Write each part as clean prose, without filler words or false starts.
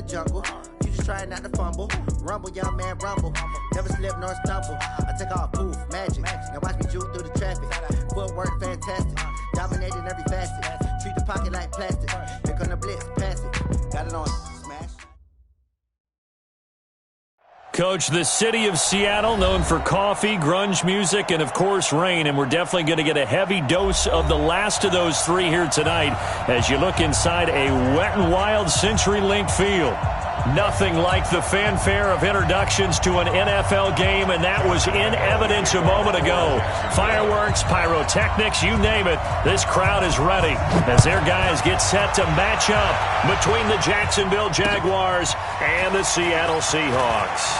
jungle. You just trying not to fumble. Rumble, young man, rumble. Never slip nor stumble. I take off, poof, magic. Now watch me juke through the traffic. Footwork, fantastic. Dominating every facet. Treat the pocket like plastic. Pick on the blitz, pass it. Got it on. Smash. Coach, the city of Seattle, known for coffee, grunge music, and, of course, rain. And we're definitely going to get a heavy dose of the last of those three here tonight as you look inside a Wet n Wild CenturyLink field. Nothing like the fanfare of introductions to an NFL game, and that was in evidence a moment ago. Fireworks, pyrotechnics, you name it. This crowd is ready as their guys get set to match up between the Jacksonville Jaguars and the Seattle Seahawks.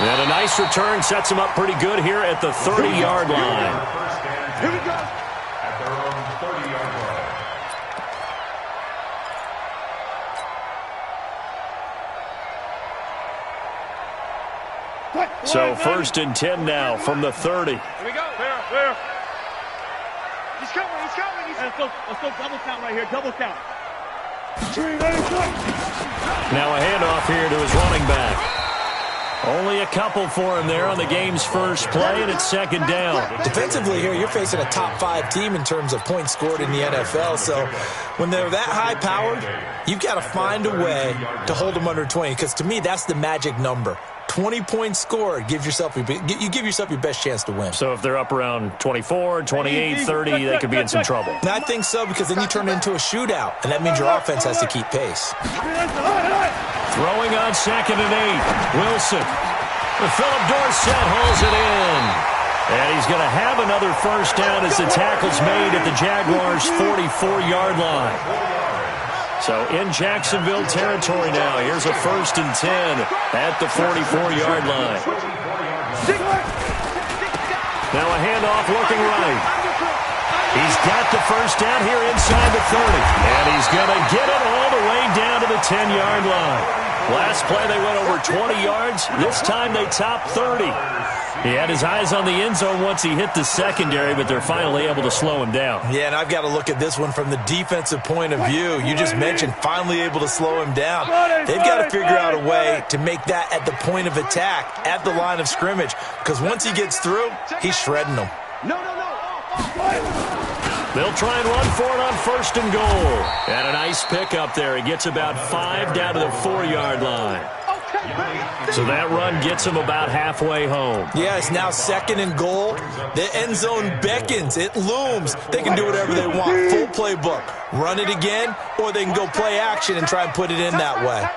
And a nice return sets them up pretty good here at the 30-yard line. Here we go. At their own 30-yard line. So 1st and 10 now from the 30. Here we go. Where? He's coming. Let's go double count right here. Double count. Now a handoff here to his running back. Only a couple for him there on the game's first play, and it's 2nd down. Defensively here, you're facing a top-5 team in terms of points scored in the NFL, so when they're that high-powered, you've got to find a way to hold them under 20, because to me, that's the magic number. 20 points scored, you give yourself your best chance to win. So if they're up around 24, 28, 30, they could be in some trouble. And I think so, because then you turn it into a shootout, and that means your offense has to keep pace. Throwing on 2nd and 8. Wilson. Philip Dorsett hauls it in. And he's going to have another first down as the tackle's made at the Jaguars' 44-yard line. So in Jacksonville territory now. Here's a 1st and 10 at the 44-yard line. Now a handoff looking right. He's got the first down here inside the 30. And he's going to get it all the way down to the 10-yard line. Last play they went over 20 yards. This time they topped 30. He had his eyes on the end zone once he hit the secondary, but they're finally able to slow him down. Yeah, and I've got to look at this one from the defensive point of view. You just mentioned finally able to slow him down. They've got to figure out a way to make that at the point of attack, at the line of scrimmage, because once he gets through, he's shredding them. They'll try and run for it on 1st and goal. And a nice pick up there. He gets about 5 down to the 4-yard line. So that run gets him about halfway home. Yeah, it's now 2nd and goal. The end zone beckons. It looms. They can do whatever they want. Full playbook. Run it again, or they can go play action and try and put it in that way.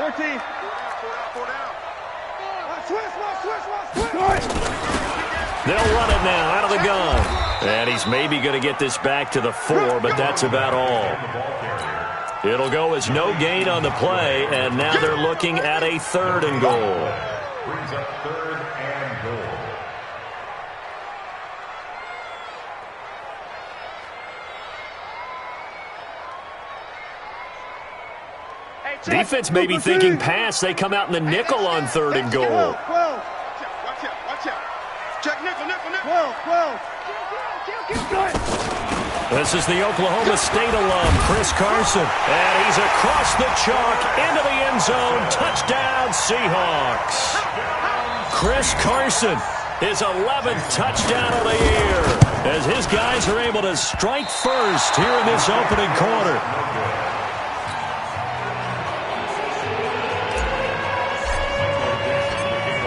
14. They'll run it now out of the gun. And he's maybe going to get this back to the 4, but that's about all. It'll go as no gain on the play, and now they're looking at a 3rd and goal. Brings up 3rd and goal. Defense may be thinking pass. They come out in the nickel on 3rd and goal. Watch out. Check nickel. 12. This is the Oklahoma State alum, Chris Carson. And he's across the chalk into the end zone. Touchdown, Seahawks. Chris Carson, his 11th touchdown of the year, as his guys are able to strike first here in this opening quarter.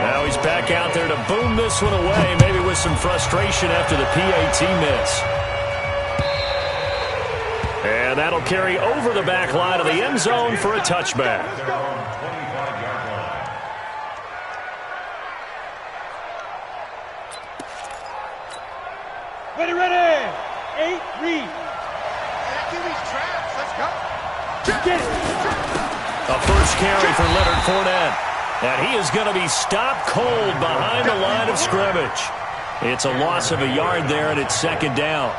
Now he's back out there to boom this one away, maybe with some frustration after the PAT miss. And that'll carry over the back line of the end zone for a touchback. Ready. 8, read. Let's go. Get it. A first carry for Leonard Fournette. And he is going to be stopped cold behind the line of scrimmage. It's a loss of a yard there, and it's 2nd down.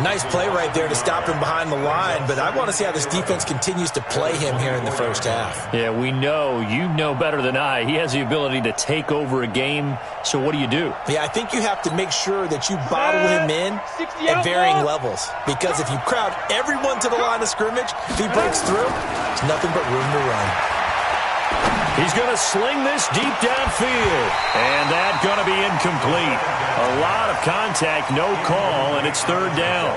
Nice play right there to stop him behind the line, but I want to see how this defense continues to play him here in the first half. Yeah, we know. You know better than I. He has the ability to take over a game, so what do you do? Yeah, I think you have to make sure that you bottle him in at varying levels, because if you crowd everyone to the line of scrimmage, if he breaks through, there's nothing but room to run. He's going to sling this deep downfield, and that's going to be incomplete. A lot of contact, no call, and it's third down.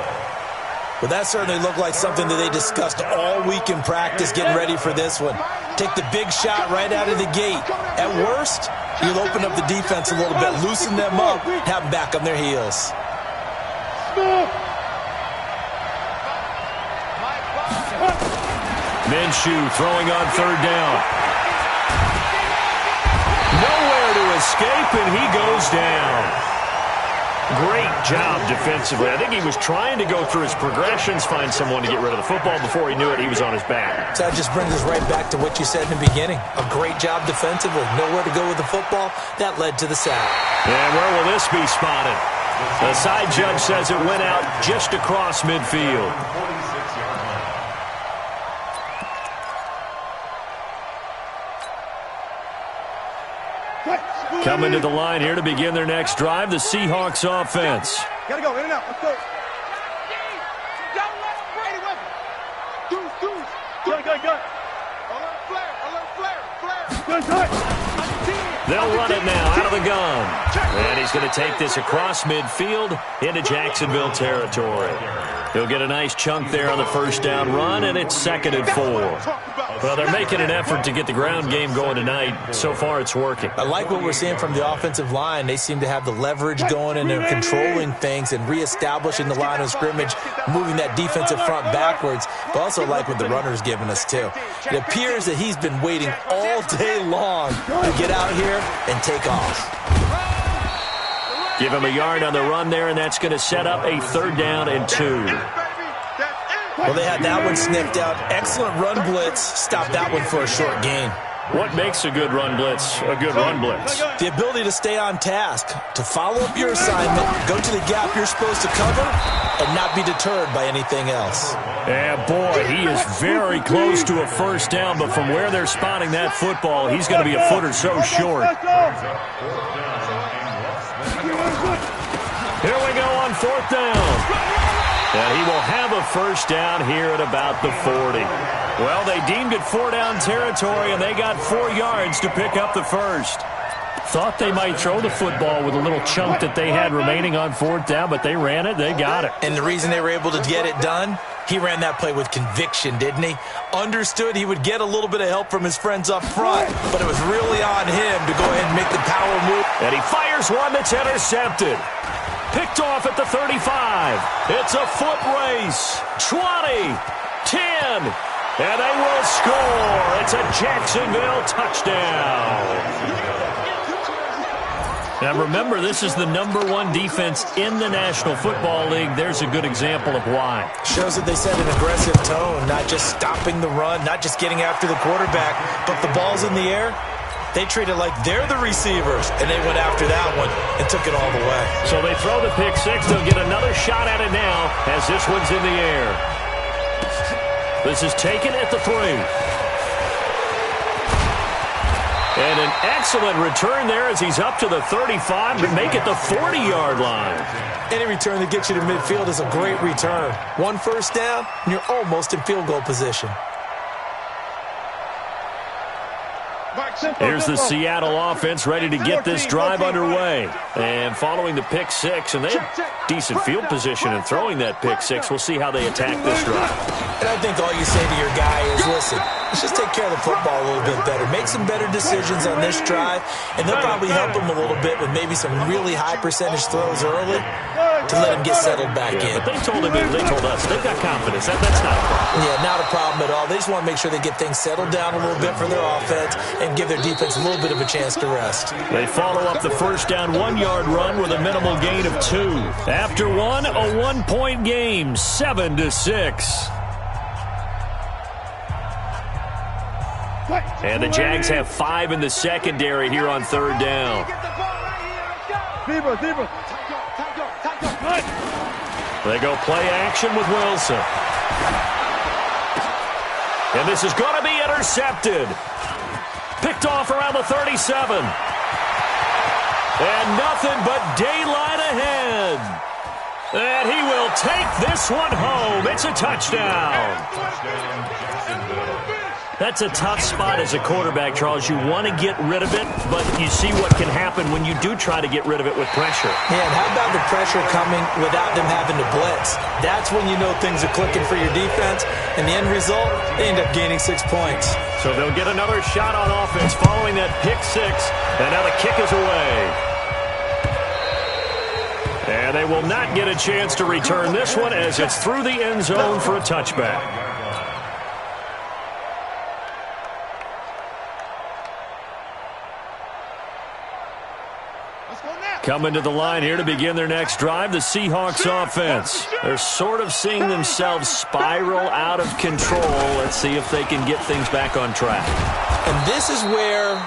Well, that certainly looked like something that they discussed all week in practice getting ready for this one. Take the big shot right out of the gate. At worst, you'll open up the defense a little bit, loosen them up, have them back on their heels. Minshew throwing on third down. Nowhere to escape, and he goes down. Great job defensively. I think he was trying to go through his progressions, find someone to get rid of the football. Before he knew it, he was on his back. So that just brings us right back to what you said in the beginning. A great job defensively. Nowhere to go with the football. That led to the sack. And where will this be spotted? The side judge says it went out just across midfield. Coming to the line here to begin their next drive, the Seahawks offense. Gotta go, in and out. Let's go. Go. Alert flare. They'll run it now out of the gun. And he's going to take this across midfield into Jacksonville territory. He'll get a nice chunk there on the first down run, and it's 2nd and 4. Well, they're making an effort to get the ground game going tonight. So far, it's working. I like what we're seeing from the offensive line. They seem to have the leverage going, and they're controlling things and reestablishing the line of scrimmage, moving that defensive front backwards. But also like what the runner's giving us, too. It appears that he's been waiting all day long to get out here and take off. Give him a yard on the run there, and that's going to set up a 3rd down and 2. Well, they had that one sniffed out. Excellent run blitz. Stop that one for a short gain. What makes a good run blitz a good run blitz? The ability to stay on task, to follow up your assignment, go to the gap you're supposed to cover, and not be deterred by anything else. Yeah, boy, he is very close to a first down, but from where they're spotting that football, he's going to be a foot or so short. Here we go on 4th down. And he will have a first down here at about the 40. Well, they deemed it 4-down territory, and they got 4 yards to pick up the first. Thought they might throw the football with a little chunk that they had remaining on 4th down, but they ran it, they got it. And the reason they were able to get it done, he ran that play with conviction, didn't he? Understood he would get a little bit of help from his friends up front, but it was really on him to go ahead and make the power move. And he fires one that's intercepted. Picked off at the 35. It's a foot race. 20, 10, and they will score. It's a Jacksonville touchdown. Now remember, this is the #1 defense in the National Football League. There's a good example of why. Shows that they set an aggressive tone, not just stopping the run, not just getting after the quarterback, but the ball's in the air. They treat it like they're the receivers, and they went after that one and took it all the way. So they throw the pick six. They'll get another shot at it now as this one's in the air. This is taken at the 3. And an excellent return there as he's up to the 35 to make it the 40-yard line. Any return that gets you to midfield is a great return. 1 first down, and you're almost in field goal position. Here's the Seattle offense ready to get this drive underway. And following the pick six, and they have decent field position in throwing that pick six. We'll see how they attack this drive. And I think all you say to your guy is, listen, let's just take care of the football a little bit better. Make some better decisions on this drive, and they'll probably help him a little bit with maybe some really high percentage throws early to let him get settled back in. But they told us, they've got confidence. That's not a problem. Yeah, not a problem at all. They just want to make sure they get things settled down a little bit for their offense and give their defense a little bit of a chance to rest. They follow up the first down 1-yard run with a minimal gain of 2. After one, a 1-point game, 7-6. And the Jags have 5 in the secondary here on 3rd down. They go play action with Wilson. And this is going to be intercepted. Picked off around the 37. And nothing but daylight ahead. And he will take this one home. It's a touchdown. That's a tough spot as a quarterback, Charles. You want to get rid of it, but you see what can happen when you do try to get rid of it with pressure. Yeah, and how about the pressure coming without them having to blitz? That's when you know things are clicking for your defense. And the end result, they end up gaining 6 points. So they'll get another shot on offense following that pick six. And now the kick is away. And they will not get a chance to return this one as it's through the end zone for a touchback. Coming to the line here to begin their next drive, the Seahawks offense. They're sort of seeing themselves spiral out of control. Let's see if they can get things back on track. And this is where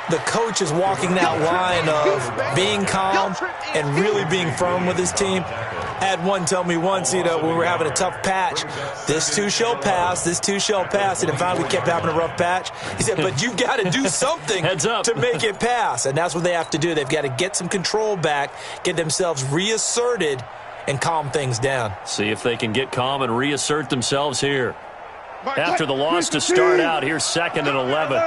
the coach is walking that line of being calm and really being firm with his team. I had one tell me once, when we were having a tough patch, this too shall pass, this too shall pass. And finally we kept having a rough patch. He said, but you got to do something to make it pass. And that's what they have to do. They've got to get some control back, get themselves reasserted, and calm things down. See if they can get calm and reassert themselves here. After the loss to start out, here's 2nd and 11.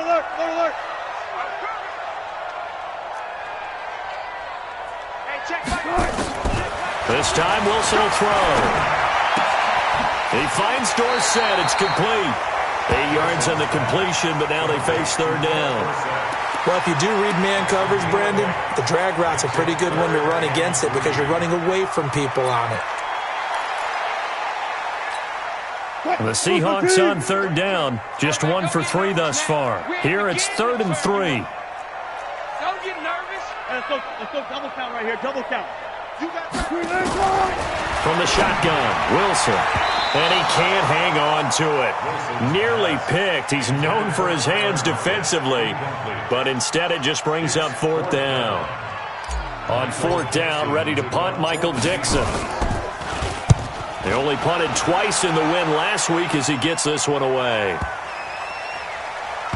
This time, Wilson will throw. He finds Dorsett. It's complete. 8 yards on the completion, but now they face 3rd down. Well, if you do read man coverage, Brandon, the drag route's a pretty good one to run against it because you're running away from people on it. The Seahawks on 3rd down. Just 1 for 3 thus far. Here it's 3rd and 3. Don't get nervous. Let's go double count right here. Double count. From the shotgun, Wilson. And he can't hang on to it. Nearly picked. He's known for his hands defensively, but instead it just brings up 4th down. On 4th down, ready to punt, Michael Dixon. They only punted twice in the win last week as he gets this one away.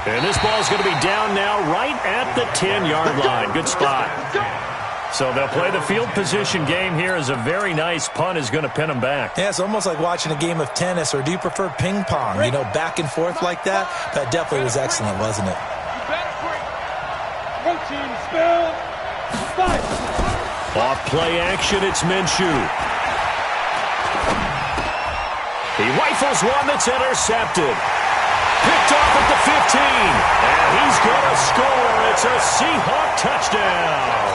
And this ball's going to be down now right at the 10-yard line. Good spot. So they'll play the field position game here as a very nice punt is going to pin them back. Yeah, it's almost like watching a game of tennis, or do you prefer ping pong? Back and forth like that? That definitely was excellent, wasn't it? Routine spell. Off play action, it's Minshew. He rifles one that's intercepted. Picked off at the 15. And he's going to score. It's a Seahawk touchdown.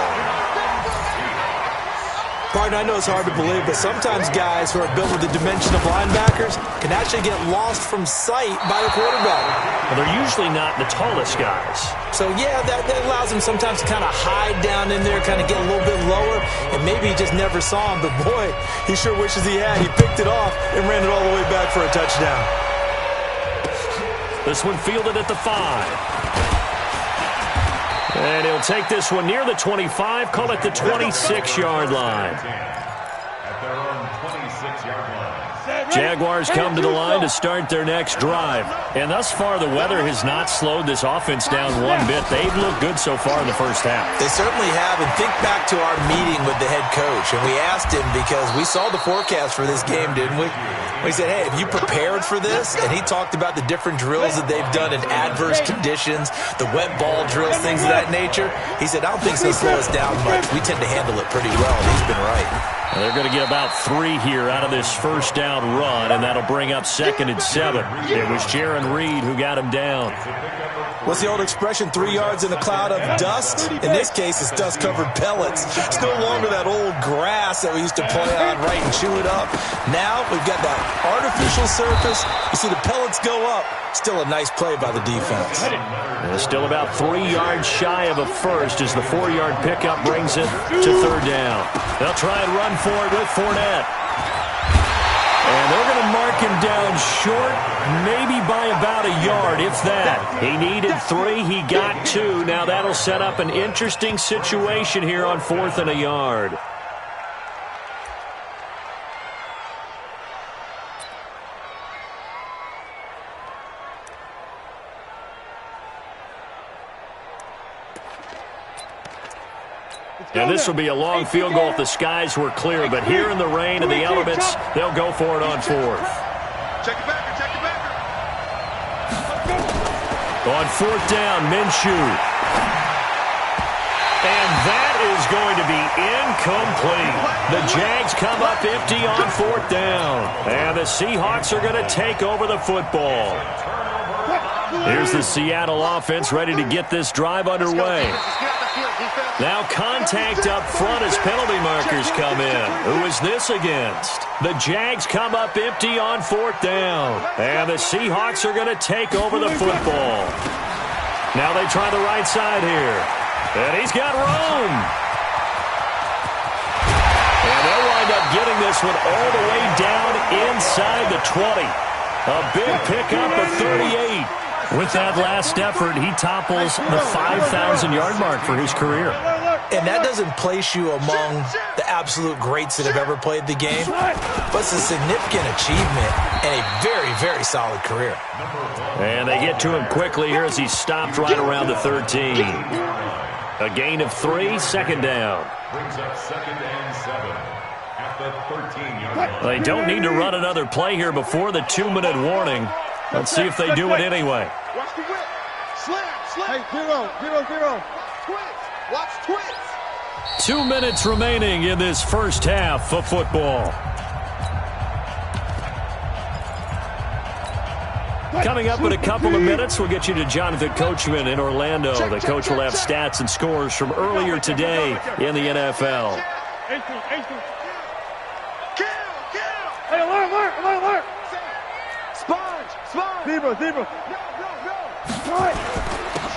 Partner, I know it's hard to believe, but sometimes guys who are built with the dimension of linebackers can actually get lost from sight by the quarterback. Well, they're usually not the tallest guys. So, yeah, that allows him sometimes to kind of hide down in there, kind of get a little bit lower, and maybe he just never saw him. But, boy, he sure wishes he had. He picked it off and ran it all the way back for a touchdown. This one fielded at the 5. And he'll take this one near the 25, call it the 26-yard line. At their own 26-yard line. Jaguars come to the line to start their next drive. And thus far, the weather has not slowed this offense down one bit. They've looked good so far in the first half. They certainly have. And think back to our meeting with the head coach. And we asked him, because we saw the forecast for this game, didn't we? We said, hey, have you prepared for this? And he talked about the different drills that they've done in adverse conditions, the wet ball drills, things of that nature. He said, I don't think it's going to slow us down much. We tend to handle it pretty well, and he's been right. They're going to get about 3 here out of this first down run, and that'll bring up 2nd and 7. It was Jaron Reed who got him down. What's the old expression, 3 yards in a cloud of dust? In this case, it's dust-covered pellets. It's no longer that old grass that we used to play on, right, and chew it up. Now we've got that artificial surface. You see the pellets go up. Still a nice play by the defense. Still about 3 yards shy of a first as the 4-yard pickup brings it to 3rd down. They'll try and run for it with Fournette. And they're going to mark him down short, maybe by about a yard, if that. He needed 3, he got 2. Now that'll set up an interesting situation here on 4th and a yard. And this will be a long field goal if the skies were clear. But here in the rain and the elements, they'll go for it on fourth. Check it back. Check it back. On fourth down, Minshew. And that is going to be incomplete. The Jags come up empty on fourth down. And the Seahawks are going to take over the football. Here's the Seattle offense ready to get this drive underway. Now contact up front as penalty markers come in. Who is this against? The Jags come up empty on fourth down. And the Seahawks are going to take over the football. Now they try the right side here. And he's got room. And they'll wind up getting this one all the way down inside the 20. A big pickup of 38. With that last effort, he topples the 5,000-yard mark for his career. And that doesn't place you among the absolute greats that have ever played the game, but it's a significant achievement and a very, very solid career. And they get to him quickly here as he's stopped right around the 13. A gain of 3, second down. Brings up 2nd and 7 at the 13-yard line. They don't need to run another play here before the 2-minute warning. Let's see if they do it anyway. Watch the whip. Slam. Hey, 0. Twist. Watch twist. 2 minutes remaining in this first half of football. Coming up in a couple of minutes, we'll get you to Jonathan Coachman in Orlando. The coach will have stats and scores from earlier today in the NFL. Hey, alert. Sponge. Zebra.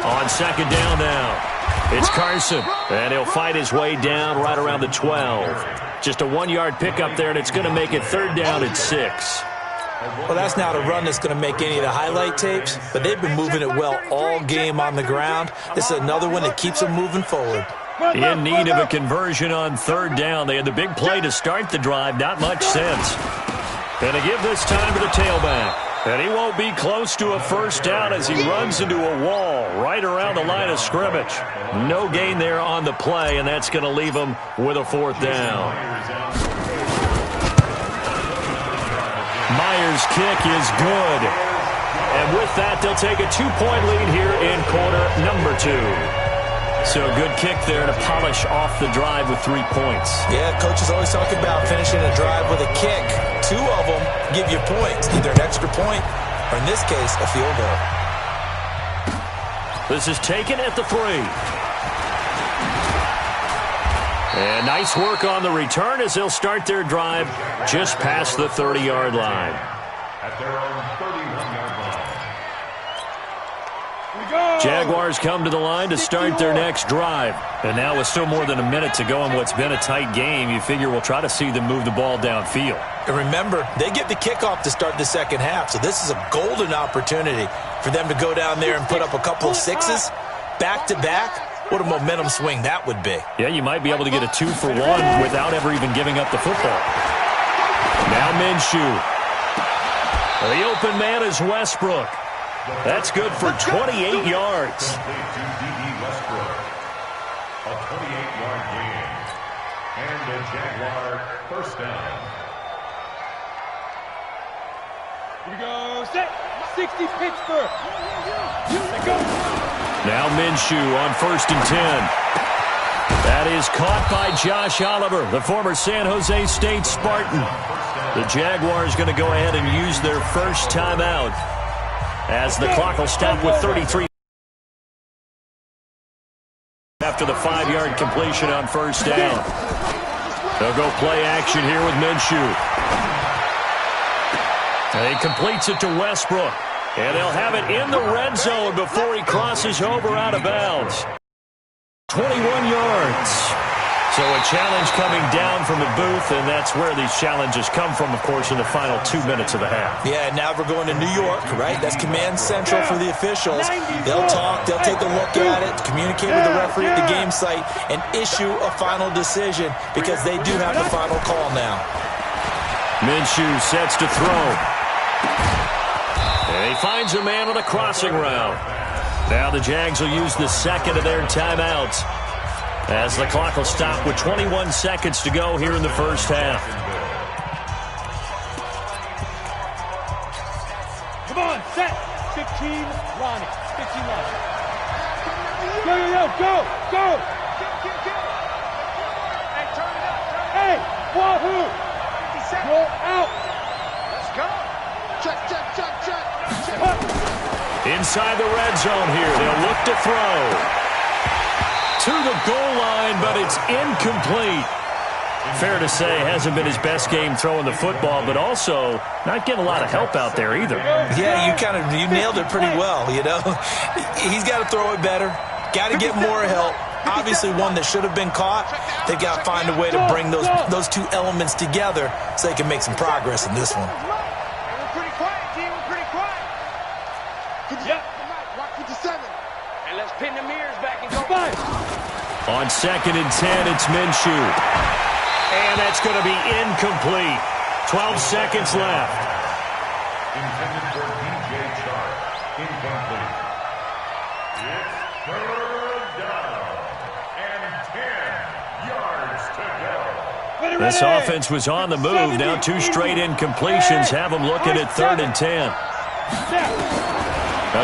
On second down now, it's Carson, and he'll fight his way down right around the 12. Just a 1-yard pickup there, and it's going to make it third down at 6. Well, that's not a run that's going to make any of the highlight tapes, but they've been moving it well all game on the ground. This is another one that keeps them moving forward. In need of a conversion on third down. They had the big play to start the drive, not much sense. And to give this time to the tailback. And he won't be close to a first down as he runs into a wall right around the line of scrimmage. No gain there on the play, and that's going to leave him with a fourth down. Myers' kick is good. And with that, they'll take a 2-point lead here in quarter number 2. So a good kick there to polish off the drive with 3 points. Yeah, coaches always talk about finishing a drive with a kick. 2 of them give you points, either an extra point or, in this case, a field goal. This is taken at the 3. And nice work on the return as they'll start their drive just past the 30-yard line. At their own 31-yard line. Jaguars come to the line to start their next drive. And now with still more than a minute to go in what's been a tight game, you figure we'll try to see them move the ball downfield. And remember, they get the kickoff to start the second half, so this is a golden opportunity for them to go down there and put up a couple of 6s back-to-back. What a momentum swing that would be. Yeah, you might be able to get a 2-for-1 without ever even giving up the football. Now Minshew. The open man is Westbrook. That's good for 28 yards. A 28-yard gain. And the Jaguar first down. Here we go. Set. 60 Pittsburgh. Let go. Now Minshew on 1st and 10. That is caught by Josh Oliver, the former San Jose State Spartan. The Jaguars going to go ahead and use their first timeout as the clock will stop with 33 after the 5-yard completion on first down. They'll go play action here with Minshew. And he completes it to Westbrook. And they'll have it in the red zone before he crosses over out of bounds. 21 yards. So a challenge coming down from the booth, and that's where these challenges come from, of course, in the final 2 minutes of the half. Yeah, now we're going to New York, right? That's command central for the officials. They'll talk, they'll take a look at it, communicate with the referee at the game site, and issue a final decision because they do have the final call now. Minshew sets to throw. And he finds a man on the crossing route. Now the Jags will use the second of their timeouts. As the clock will stop with 21 seconds to go here in the first half. Come on, set. 15, Ronnie. 15, Ronnie. Go. Hey, turn it up. Hey, wahoo. 57. Roll out. Let's go. Check. Inside the red zone here. They'll look to throw. To the goal line, but it's incomplete. Fair to say, hasn't been his best game throwing the football, but also not getting a lot of help out there either. Yeah, you nailed it pretty well, you know. He's got to throw it better. Got to get more help. Obviously one that should have been caught. They've got to find a way to bring those two elements together so they can make some progress in this one. We're pretty quiet, team. We're pretty quiet. Yep. Rock 57. And let's pin the mirrors back and go. On 2nd and 10, it's Minshew. And that's going to be incomplete. 12 seconds left. Intended for DJ Chark. Incomplete. It's third down. And 10 yards to go. This offense was on the move. Now 2 straight incompletions have them looking at 3rd and 10.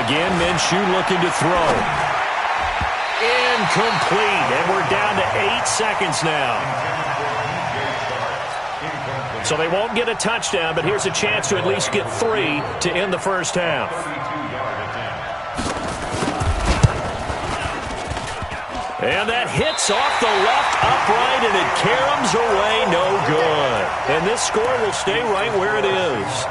Again, Minshew looking to throw. Incomplete. And we're down to 8 seconds now. So they won't get a touchdown, but here's a chance to at least get 3 to end the first half. And that hits off the left upright, and it caroms away, no good. And this score will stay right where it is.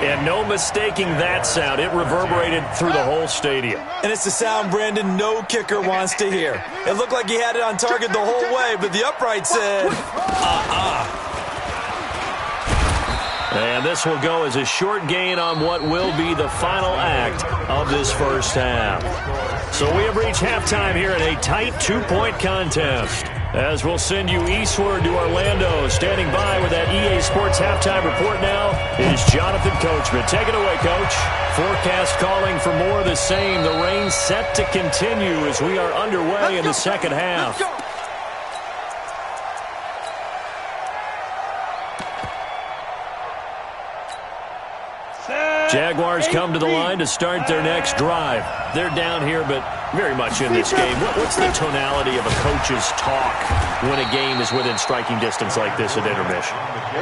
And no mistaking that sound. It reverberated through the whole stadium. And it's the sound, Brandon, no kicker wants to hear. It looked like he had it on target the whole way, but the upright said, And this will go as a short gain on what will be the final act of this first half. So we have reached halftime here in a tight 2-point contest. As we'll send you eastward to Orlando. Standing by with that EA Sports halftime report now is Jonathan Coachman. Take it away, Coach. Forecast calling for more of the same. The rain set to continue as we are underway in the second half. Jaguars come to the line to start their next drive. They're down here, but very much in this game. What's the tonality of a coach's talk when a game is within striking distance like this at intermission?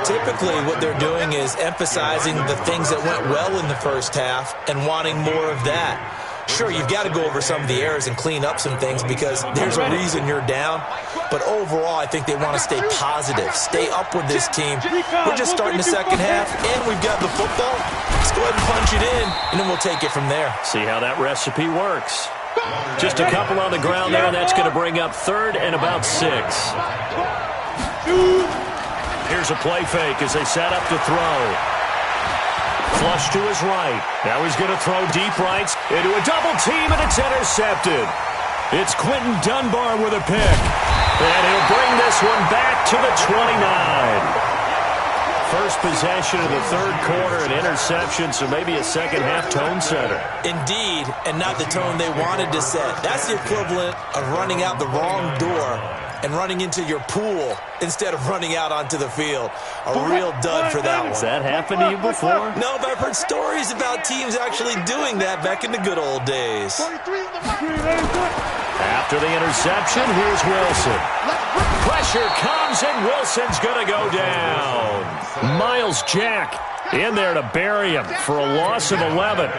Typically, what they're doing is emphasizing the things that went well in the first half and wanting more of that. Sure, you've got to go over some of the errors and clean up some things because there's a reason you're down. But overall, I think they want to stay positive, stay up with this team. We're just starting the second half, and we've got the football. Let's go ahead and punch it in, and then we'll take it from there. See how that recipe works. Just a couple on the ground there, and that's going to bring up 3rd and about 6. Here's a play fake as they set up to throw. Flush to his right. Now he's going to throw deep right into a double team, and it's intercepted. It's Quentin Dunbar with a pick. And he'll bring this one back to the 29. First possession of the third quarter, an interception, so maybe a second half tone setter. Indeed, and not the tone they wanted to set. That's the equivalent of running out the wrong door and running into your pool instead of running out onto the field. A real dud for that one. Has that happened to you before? No, but I've heard stories about teams actually doing that back in the good old days. After the interception, here's Wilson. Pressure comes, and Wilson's going to go down. Miles Jack in there to bury him for a loss of 11.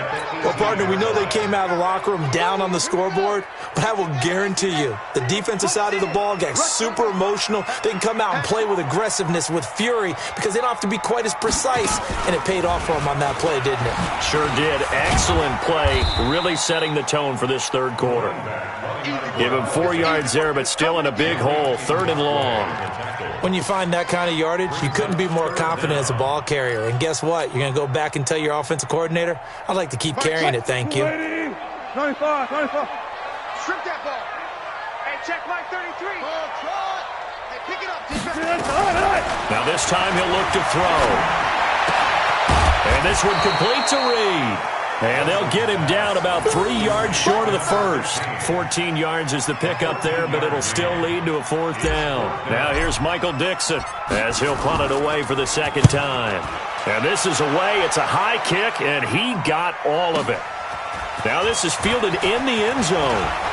Well, partner, we know they came out of the locker room down on the scoreboard, but I will guarantee you the defensive side of the ball got super emotional. They can come out and play with aggressiveness, with fury, because they don't have to be quite as precise, and it paid off for them on that play, didn't it? Sure did. Excellent play, really setting the tone for this third quarter. Give him 4 yards there, but still in a big hole, 3rd and long. When you find that kind of yardage, you couldn't be more confident as a ball carrier. And guess what? You're going to go back and tell your offensive coordinator, I'd like to keep carrying it, thank you. 95. Strip that ball. Hey, check my 33. Hey, pick it up. Now this time he'll look to throw. And this one complete to Reed. And they'll get him down about 3 yards short of the first. 14 yards is the pickup there, but it'll still lead to a 4th down. Now here's Michael Dixon as he'll punt it away for the second time. And this is away. It's a high kick, and he got all of it. Now this is fielded in the end zone.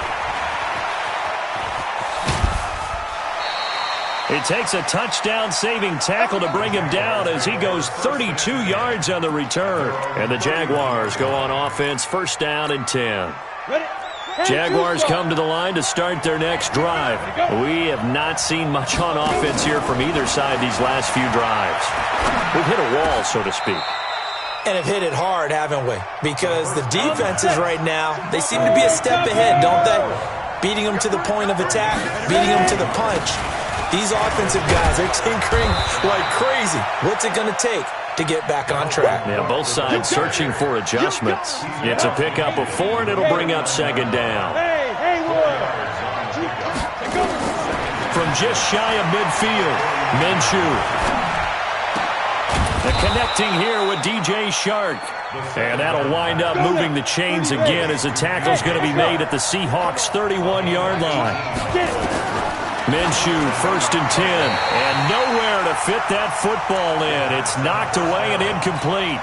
It takes a touchdown-saving tackle to bring him down as he goes 32 yards on the return. And the Jaguars go on offense, 1st down and 10. Jaguars come to the line to start their next drive. We have not seen much on offense here from either side these last few drives. We've hit a wall, so to speak. And have hit it hard, haven't we? Because the defenses right now, they seem to be a step ahead, don't they? Beating them to the point of attack, beating them to the punch. These offensive guys are tinkering like crazy. What's it going to take to get back on track? Yeah, both sides searching for adjustments. It's a pickup of 4, and it'll bring up 2nd down. From just shy of midfield, Minshew. And connecting here with DJ Shark. And that'll wind up moving the chains again as the tackle's going to be made at the Seahawks' 31-yard line. Minshew, 1st and 10, and nowhere to fit that football in. It's knocked away and incomplete.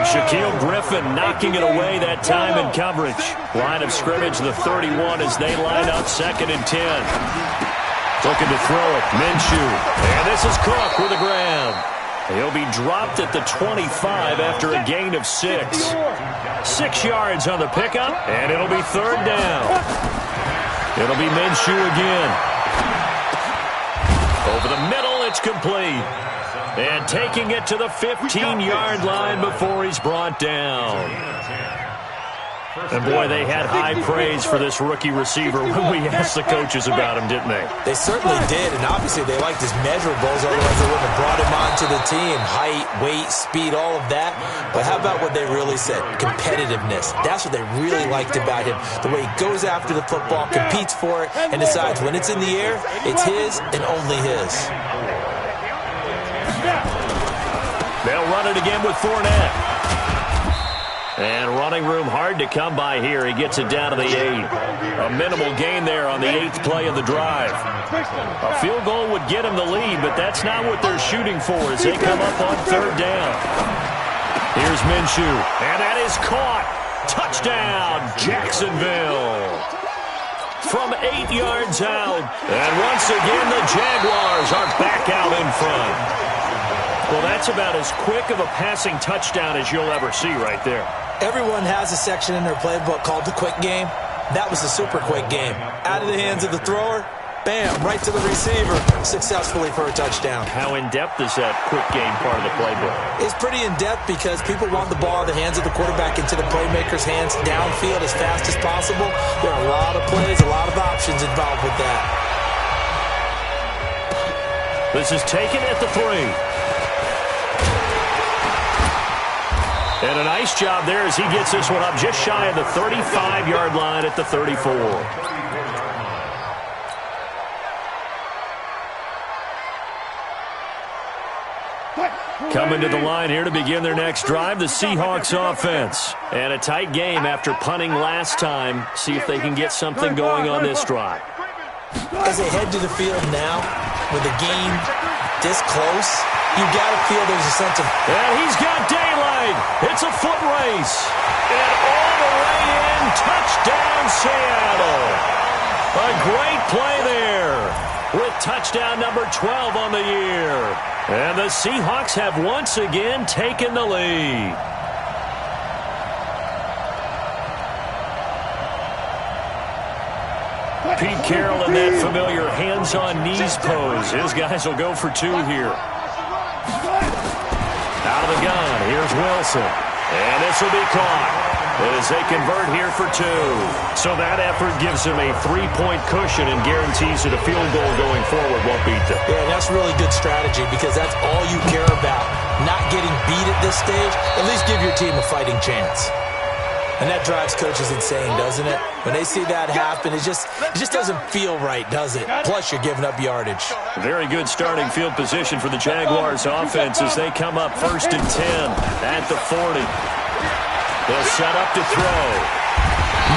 Shaquille Griffin knocking it away that time in coverage. Line of scrimmage, the 31, as they line up 2nd and 10. Looking to throw it, Minshew. And this is Cook with a grab. He'll be dropped at the 25 after a gain of 6. 6 yards on the pickup, and it'll be 3rd down. It'll be Minshew again. Over the middle, it's complete. And taking it to the 15-yard line before he's brought down. And, boy, they had high praise for this rookie receiver when we asked the coaches about him, didn't they? They certainly did, and obviously they liked his measurables, otherwise they wouldn't have brought him onto the team. Height, weight, speed, all of that. But how about what they really said? Competitiveness. That's what they really liked about him. The way he goes after the football, competes for it, and decides when it's in the air, it's his and only his. They'll run it again with Fournette. And running room hard to come by here. He gets it down to the 8. A minimal gain there on the 8th play of the drive. A field goal would get him the lead, but that's not what they're shooting for as they come up on 3rd down. Here's Minshew, and that is caught. Touchdown, Jacksonville. From 8 yards out. And once again, the Jaguars are back out in front. Well, that's about as quick of a passing touchdown as you'll ever see right there. Everyone has a section in their playbook called the quick game. That was a super quick game. Out of the hands of the thrower, bam, right to the receiver, successfully for a touchdown. How in-depth is that quick game part of the playbook? It's pretty in-depth because people want the ball in the hands of the quarterback into the playmaker's hands downfield as fast as possible. There are a lot of plays, a lot of options involved with that. This is taken at the 3. And a nice job there as he gets this one up just shy of the 35-yard line at the 34. Coming to the line here to begin their next drive, the Seahawks offense. And a tight game after punting last time. See if they can get something going on this drive. As they head to the field now, with the game this close, you've got to feel there's a sense of... And he's got daylight. It's a foot race. And all the way in, touchdown Seattle. A great play there with touchdown number 12 on the year. And the Seahawks have once again taken the lead. Pete Carroll in that familiar hands-on-knees pose. His guys will go for 2 here. Out of the gun, here's Wilson. And this will be caught as they convert here for 2. So that effort gives him a 3-point cushion and guarantees that a field goal going forward won't beat them. Yeah, that's really good strategy because that's all you care about. Not getting beat at this stage, at least give your team a fighting chance. And that drives coaches insane, doesn't it? When they see that happen, it just doesn't feel right, does it? Plus, you're giving up yardage. Very good starting field position for the Jaguars offense as they come up 1st and 10 at the 40. They'll set up to throw.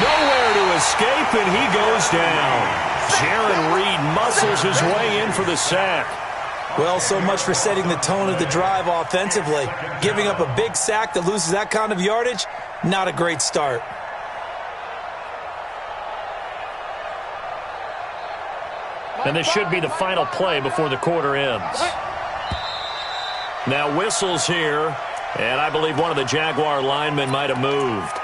Nowhere to escape, and he goes down. Jaron Reed muscles his way in for the sack. Well, so much for setting the tone of the drive offensively. Giving up a big sack that loses that kind of yardage, not a great start. And this should be the final play before the quarter ends. Now whistles here, and I believe one of the Jaguar linemen might have moved.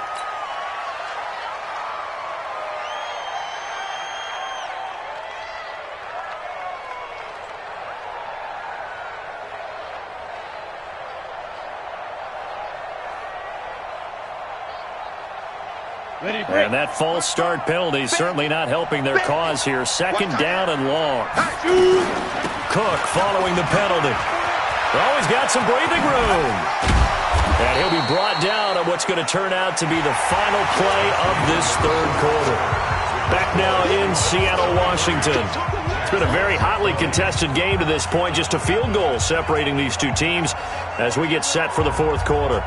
And that false start penalty is certainly not helping their cause here. Second down and long. Cook following the penalty. Oh, he's got some breathing room. And he'll be brought down on what's going to turn out to be the final play of this third quarter. Back now in Seattle, Washington. It's been a very hotly contested game to this point. Just a field goal separating these two teams as we get set for the fourth quarter.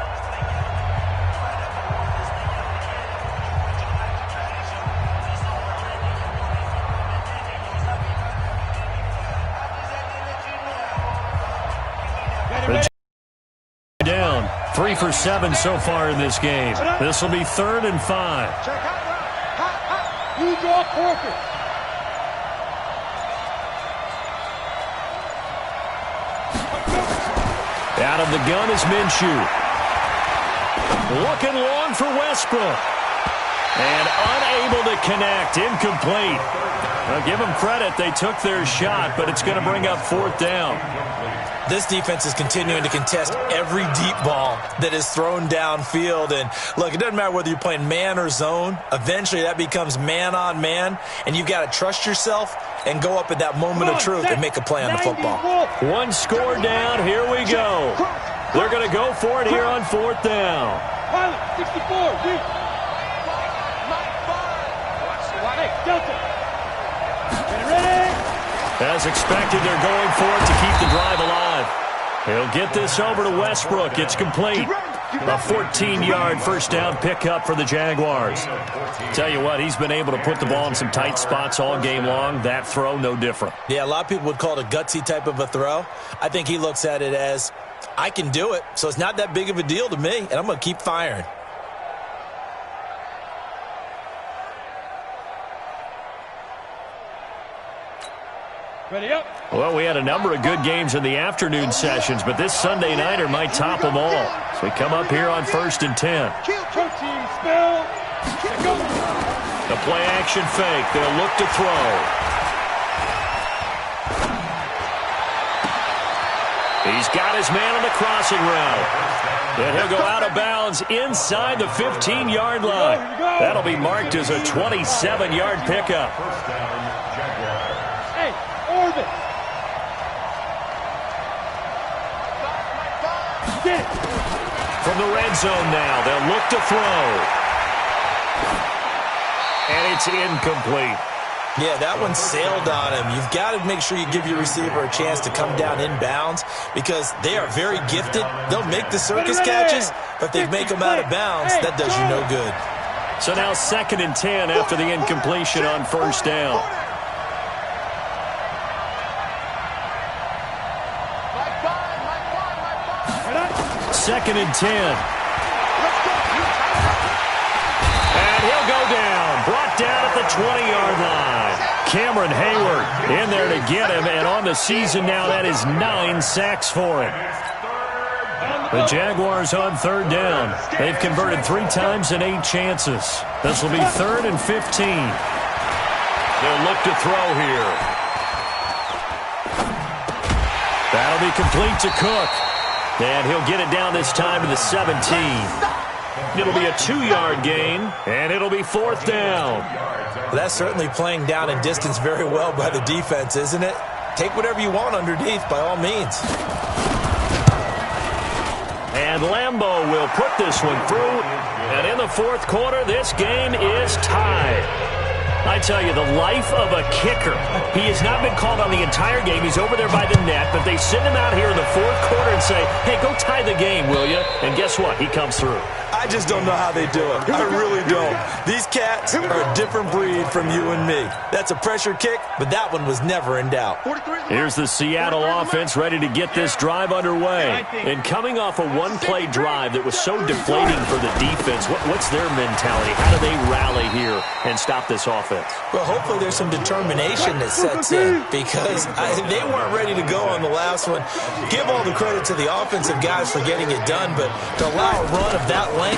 Down 3 for 7 so far in this game. This will be 3rd and 5. Check out. You draw corker. Out of the gun is Minshew. Looking long for Westbrook. And unable to connect. Incomplete. Well, give them credit. They took their shot, but it's going to bring up 4th down. This defense is continuing to contest every deep ball that is thrown downfield. And, look, it doesn't matter whether you're playing man or zone. Eventually, that becomes man-on-man, and you've got to trust yourself and go up at that moment of truth and make a play on the football. One score down. Here we go. They're going to go for it here on 4th down. 64. As expected, they're going for it to keep the drive alive. He'll get this over to Westbrook. It's complete. A 14-yard first down pickup for the Jaguars. Tell you what, he's been able to put the ball in some tight spots all game long. That throw, no different. Yeah, a lot of people would call it a gutsy type of a throw. I think he looks at it as, I can do it, so it's not that big of a deal to me, and I'm going to keep firing. Ready up. Well, we had a number of good games in the afternoon sessions, but this Sunday nighter might top them all. So we come up here on 1st and 10. The play action fake. They'll look to throw. He's got his man on the crossing route. And he'll go out of bounds inside the 15-yard line. That'll be marked as a 27-yard pickup. From the red zone now, they'll look to throw. And it's incomplete. Yeah, that one sailed on him. You've got to make sure you give your receiver a chance to come down inbounds because they are very gifted. They'll make the circus catches, but if they make them out of bounds, that does you no good. So now 2nd and 10 after the incompletion on 1st down. Second and 10. And he'll go down. Brought down at the 20-yard line. Cameron Hayward in there to get him. And on the season now, that is 9 sacks for him. The Jaguars on 3rd down. They've converted 3 times in 8 chances. This will be 3rd and 15. They'll look to throw here. That'll be complete to Cook. And he'll get it down this time to the 17. It'll be a 2-yard gain, and it'll be 4th down. Well, that's certainly playing down in distance very well by the defense, isn't it? Take whatever you want underneath, by all means. And Lambeau will put this one through. And in the 4th quarter, this game is tied. I tell you, the life of a kicker. He has not been called on the entire game. He's over there by the net, but they send him out here in the 4th quarter and say, hey, go tie the game, will you? And guess what? He comes through. I just don't know how they do it. I really don't. These cats are a different breed from you and me. That's a pressure kick, but that one was never in doubt. Here's the Seattle offense ready to get this drive underway. And coming off a one-play drive that was so deflating for the defense, what's their mentality? How do they rally here and stop this offense? Well, hopefully there's some determination that sets in because they weren't ready to go on the last one. Give all the credit to the offensive guys for getting it done, but to allow a run of that length,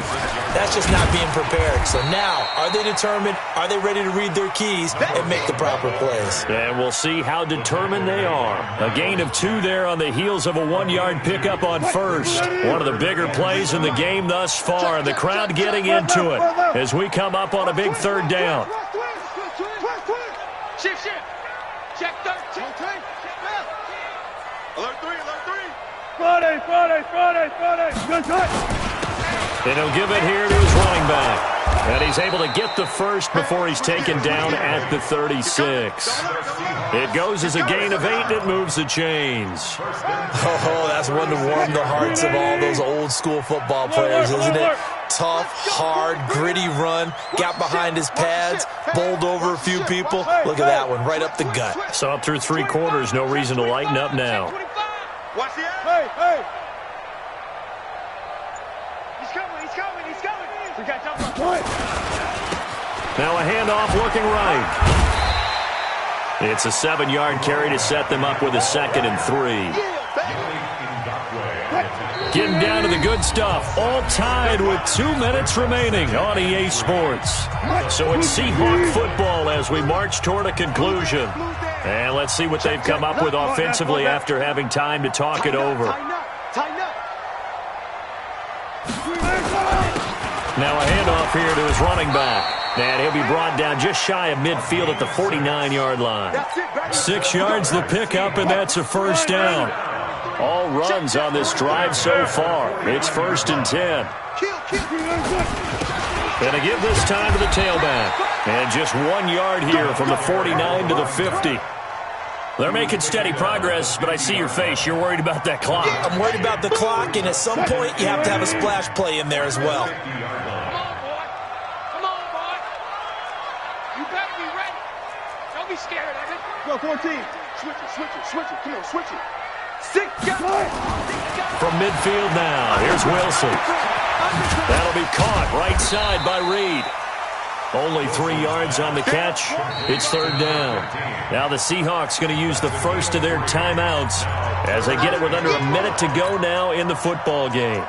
that's just not being prepared. So now, are they determined? Are they ready to read their keys and make the proper plays? And we'll see how determined they are. A gain of 2 there on the heels of a 1-yard pickup on first. One of the bigger plays in the game thus far, and the crowd getting into it as we come up on a big 3rd down. Shift. Check 13. Alert 3. Friday. Good touch. And he'll give it here to his running back. And he's able to get the first before he's taken down at the 36. It goes as a gain of 8. It moves the chains. Oh, that's one to warm the hearts of all those old-school football players, isn't it? Tough, hard, gritty run. Got behind his pads, bowled over a few people. Look at that one, right up the gut. So up through 3 quarters, no reason to lighten up now. Watch the hey! He's coming. We got jump on. Now a handoff looking right. It's a 7-yard carry to set them up with a 2nd and 3. Getting down to the good stuff. All tied with 2 minutes remaining on EA Sports. So it's Seahawk football as we march toward a conclusion. And let's see what they've come up with offensively after having time to talk it over. Now a handoff here to his running back. And he'll be brought down just shy of midfield at the 49-yard line. 6 yards the pickup, and that's a 1st down. All runs on this drive so far. It's 1st and 10. Gonna give this time to the tailback. And just 1 yard here from the 49 to the 50. They're making steady progress, but I see your face. You're worried about that clock. I'm worried about the clock, and at some point you have to have a splash play in there as well. Come on, boy. You better be ready. Don't be scared of it. Go, 14. Switch it. Come on, switch it. 6 guys. From midfield now, here's Wilson. That'll be caught right side by Reed. Only 3 yards on the catch. It's 3rd down. Now the Seahawks going to use the first of their timeouts as they get it with under a minute to go now in the football game.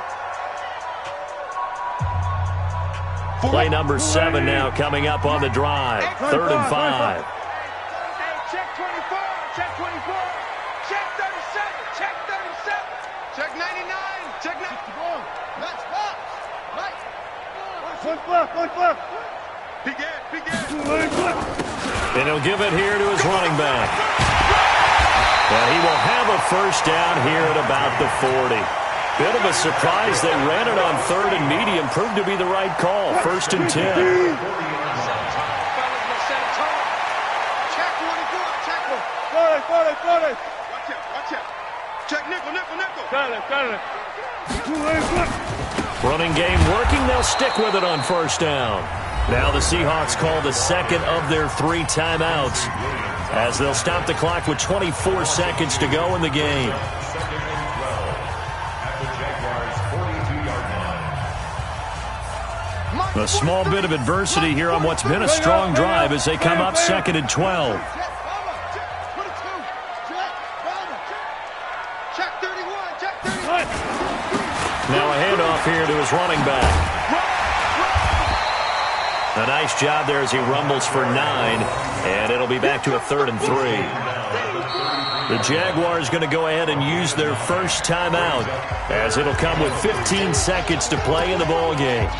Play number 7 now coming up on the drive. 3rd and 5. Check 24. Check 24. Check 37. Check 37. Check 99. Check 91. Let's box. Right. One flip. Begin. And he'll give it here to his running back. And he will have a 1st down here at about the 40. Bit of a surprise. They ran it on 3rd and medium. Proved to be the right call. 1st and 10. Check 24. Check 40. Watch out. Check nickel. Got it. Running game working. They'll stick with it on 1st down. Now the Seahawks call the 2nd of their 3 timeouts as they'll stop the clock with 24 seconds to go in the game. A small bit of adversity here on what's been a strong drive as they come up 2nd and 12. Now a handoff here to his running back. A nice job there as he rumbles for 9, and it'll be back to a 3rd and 3. The Jaguars going to go ahead and use their first timeout as it'll come with 15 seconds to play in the ball game.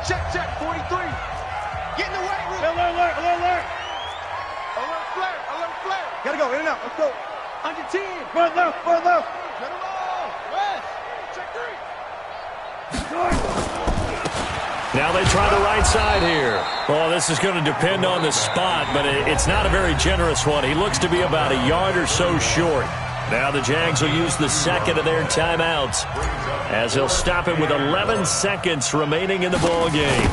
Check. 43. Get in the way. Alert. Alert flare. Gotta go. In and out. Let's go. Under 10. Front left. Get him on. West. Check 3. Now they try the right side here. Well, this is going to depend on the spot, but it's not a very generous one. He looks to be about a yard or so short. Now the Jags will use the second of their timeouts as they'll stop it with 11 seconds remaining in the ball game.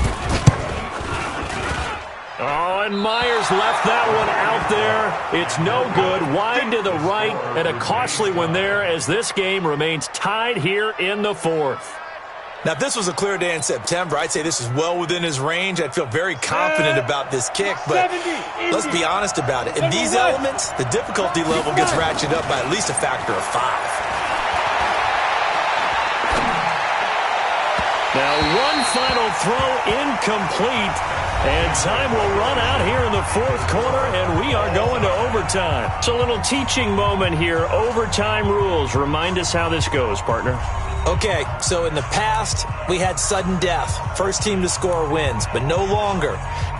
Oh, and Myers left that one out there. It's no good. Wide to the right, and a costly one there as this game remains tied here in the fourth. Now, if this was a clear day in September, I'd say this is well within his range. I'd feel very confident about this kick, but let's be honest about it. In these elements, the difficulty level gets ratcheted up by at least a factor of 5. Now, one final throw incomplete, and time will run out here in the fourth quarter, and we are going to overtime. It's a little teaching moment here. Overtime rules. Remind us how this goes, partner. Okay, so in the past, we had sudden death. First team to score wins, but no longer.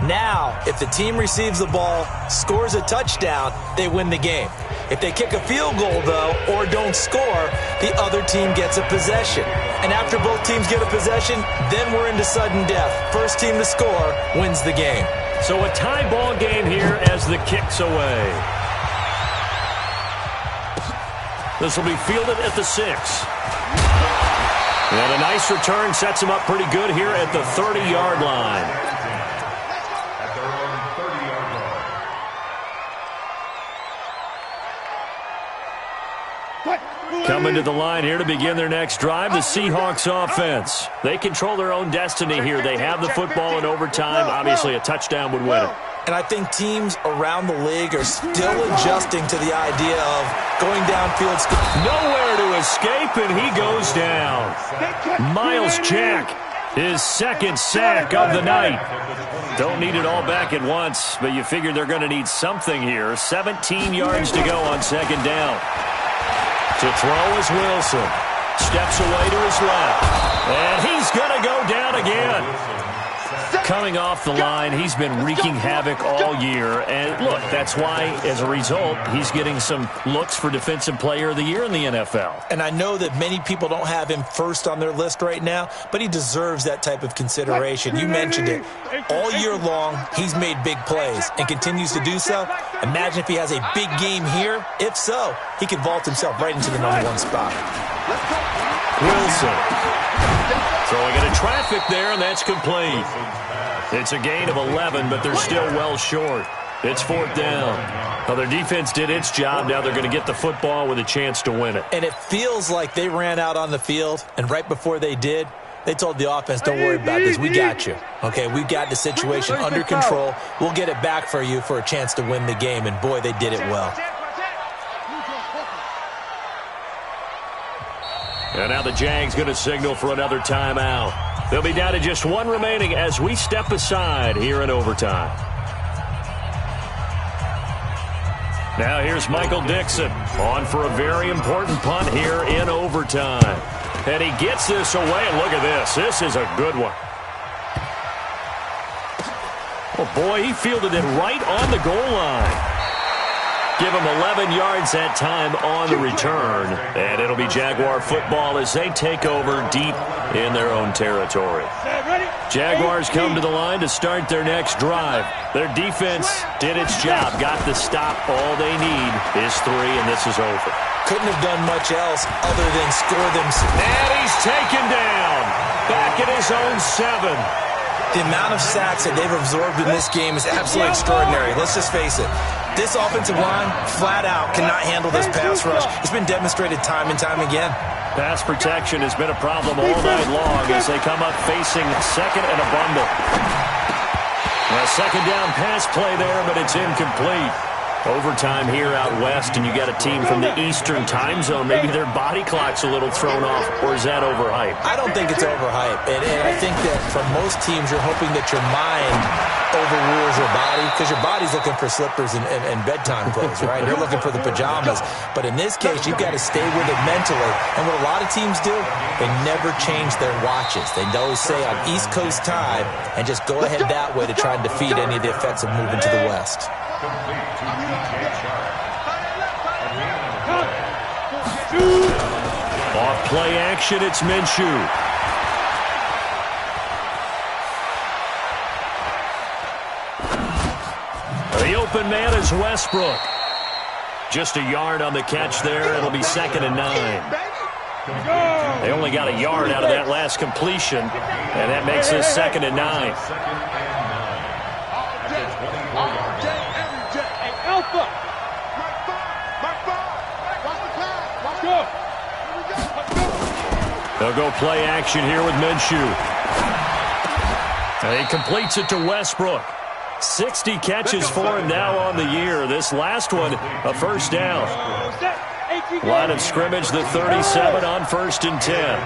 Now, if the team receives the ball, scores a touchdown, they win the game. If they kick a field goal, though, or don't score, the other team gets a possession. And after both teams get a possession, then we're into sudden death. First team to score wins the game. So a tie ball game here as the kick's away. This will be fielded at the 6. And a nice return sets him up pretty good here at the 30-yard line. At their own 30-yard line. Coming to the line here to begin their next drive, the Seahawks offense. They control their own destiny here. They have the football in overtime. Obviously, a touchdown would win it. And I think teams around the league are still adjusting to the idea of going downfield. Nowhere to escape, and he goes down. Miles Jack, his second sack of the night. Don't need it all back at once, but you figure they're going to need something here. 17 yards to go on second down. To throw is Wilson. Steps away to his left. And he's going to go down again. Coming off the line, he's been wreaking havoc all year. And look, that's why, as a result, he's getting some looks for Defensive Player of the Year in the NFL. And I know that many people don't have him first on their list right now, but he deserves that type of consideration. You mentioned it. All year long, he's made big plays and continues to do so. Imagine if he has a big game here. If so, he could vault himself right into the #1 spot. Wilson throwing into traffic there, and that's complete. It's a gain of 11, but they're still well short. It's fourth down. Well, their defense did its job. Now they're going to get the football with a chance to win it. And it feels like they ran out on the field, and right before they did, they told the offense, don't worry about this. We got you. Okay, we've got the situation under control. We'll get it back for you for a chance to win the game. And, boy, they did it well. And now the Jags going to signal for another timeout. They'll be down to just one remaining as we step aside here in overtime. Now here's Michael Dixon on for a very important punt here in overtime. And he gets this away, and look at this. This is a good one. Oh, boy, he fielded it right on the goal line. Give him 11 yards that time on the return. And it'll be Jaguar football as they take over deep in their own territory. Jaguars come to the line to start their next drive. Their defense did its job, got the stop. All they need is 3, and this is over. Couldn't have done much else other than score them. And he's taken down. Back at his own 7. The amount of sacks that they've absorbed in this game is absolutely extraordinary. Let's just face it. This offensive line, flat out, cannot handle this pass rush. It's been demonstrated time and time again. Pass protection has been a problem all night long as they come up facing second and a bundle. A second down pass play there, but it's incomplete. Overtime here out west, and you got a team from the Eastern time zone. Maybe their body clock's a little thrown off, or is that overhyped? I don't think it's overhyped, and I think that for most teams, you're hoping that your mind overrules your body, because your body's looking for slippers and bedtime clothes, right? They're looking for the pajamas. But in this case, you've got to stay with it mentally. And what a lot of teams do, they never change their watches. They always say on East Coast time, and just go ahead that way to try and defeat any of the effects of moving to the West. Off play action, it's Minshew. The open man is Westbrook. Just a yard on the catch there. It'll be 2nd and 9. They only got a yard out of that last completion, and that makes this 2nd and 9. They'll go play action here with Minshew. And he completes it to Westbrook. 60 catches for him now on the year. This last one, a first down. Line of scrimmage, the 37 on 1st and 10.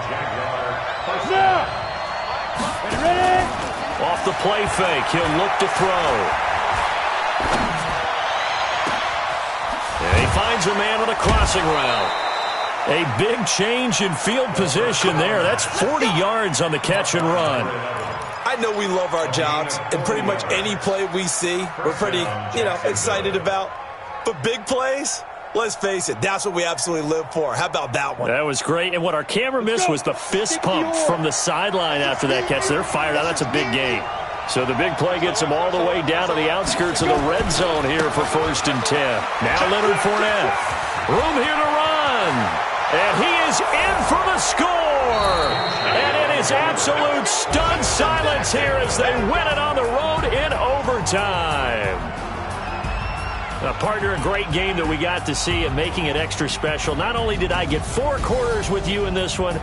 Off the play fake, he'll look to throw. And he finds a man on a crossing route. A big change in field position there. That's 40 yards on the catch and run. I know we love our jobs, and pretty much any play we see, we're pretty, excited about. But big plays, let's face it, that's what we absolutely live for. How about that one? That was great. And what our camera missed was the fist pump from the sideline after that catch. They're fired out. That's a big gain. So the big play gets him all the way down to the outskirts of the red zone here for 1st and 10. Now Leonard Fournette. Room here to run. And he is in for the score. And it is absolute stunned silence here as they win it on the road in overtime. Partner, a great game that we got to see and making it extra special. Not only did I get 4 quarters with you in this one,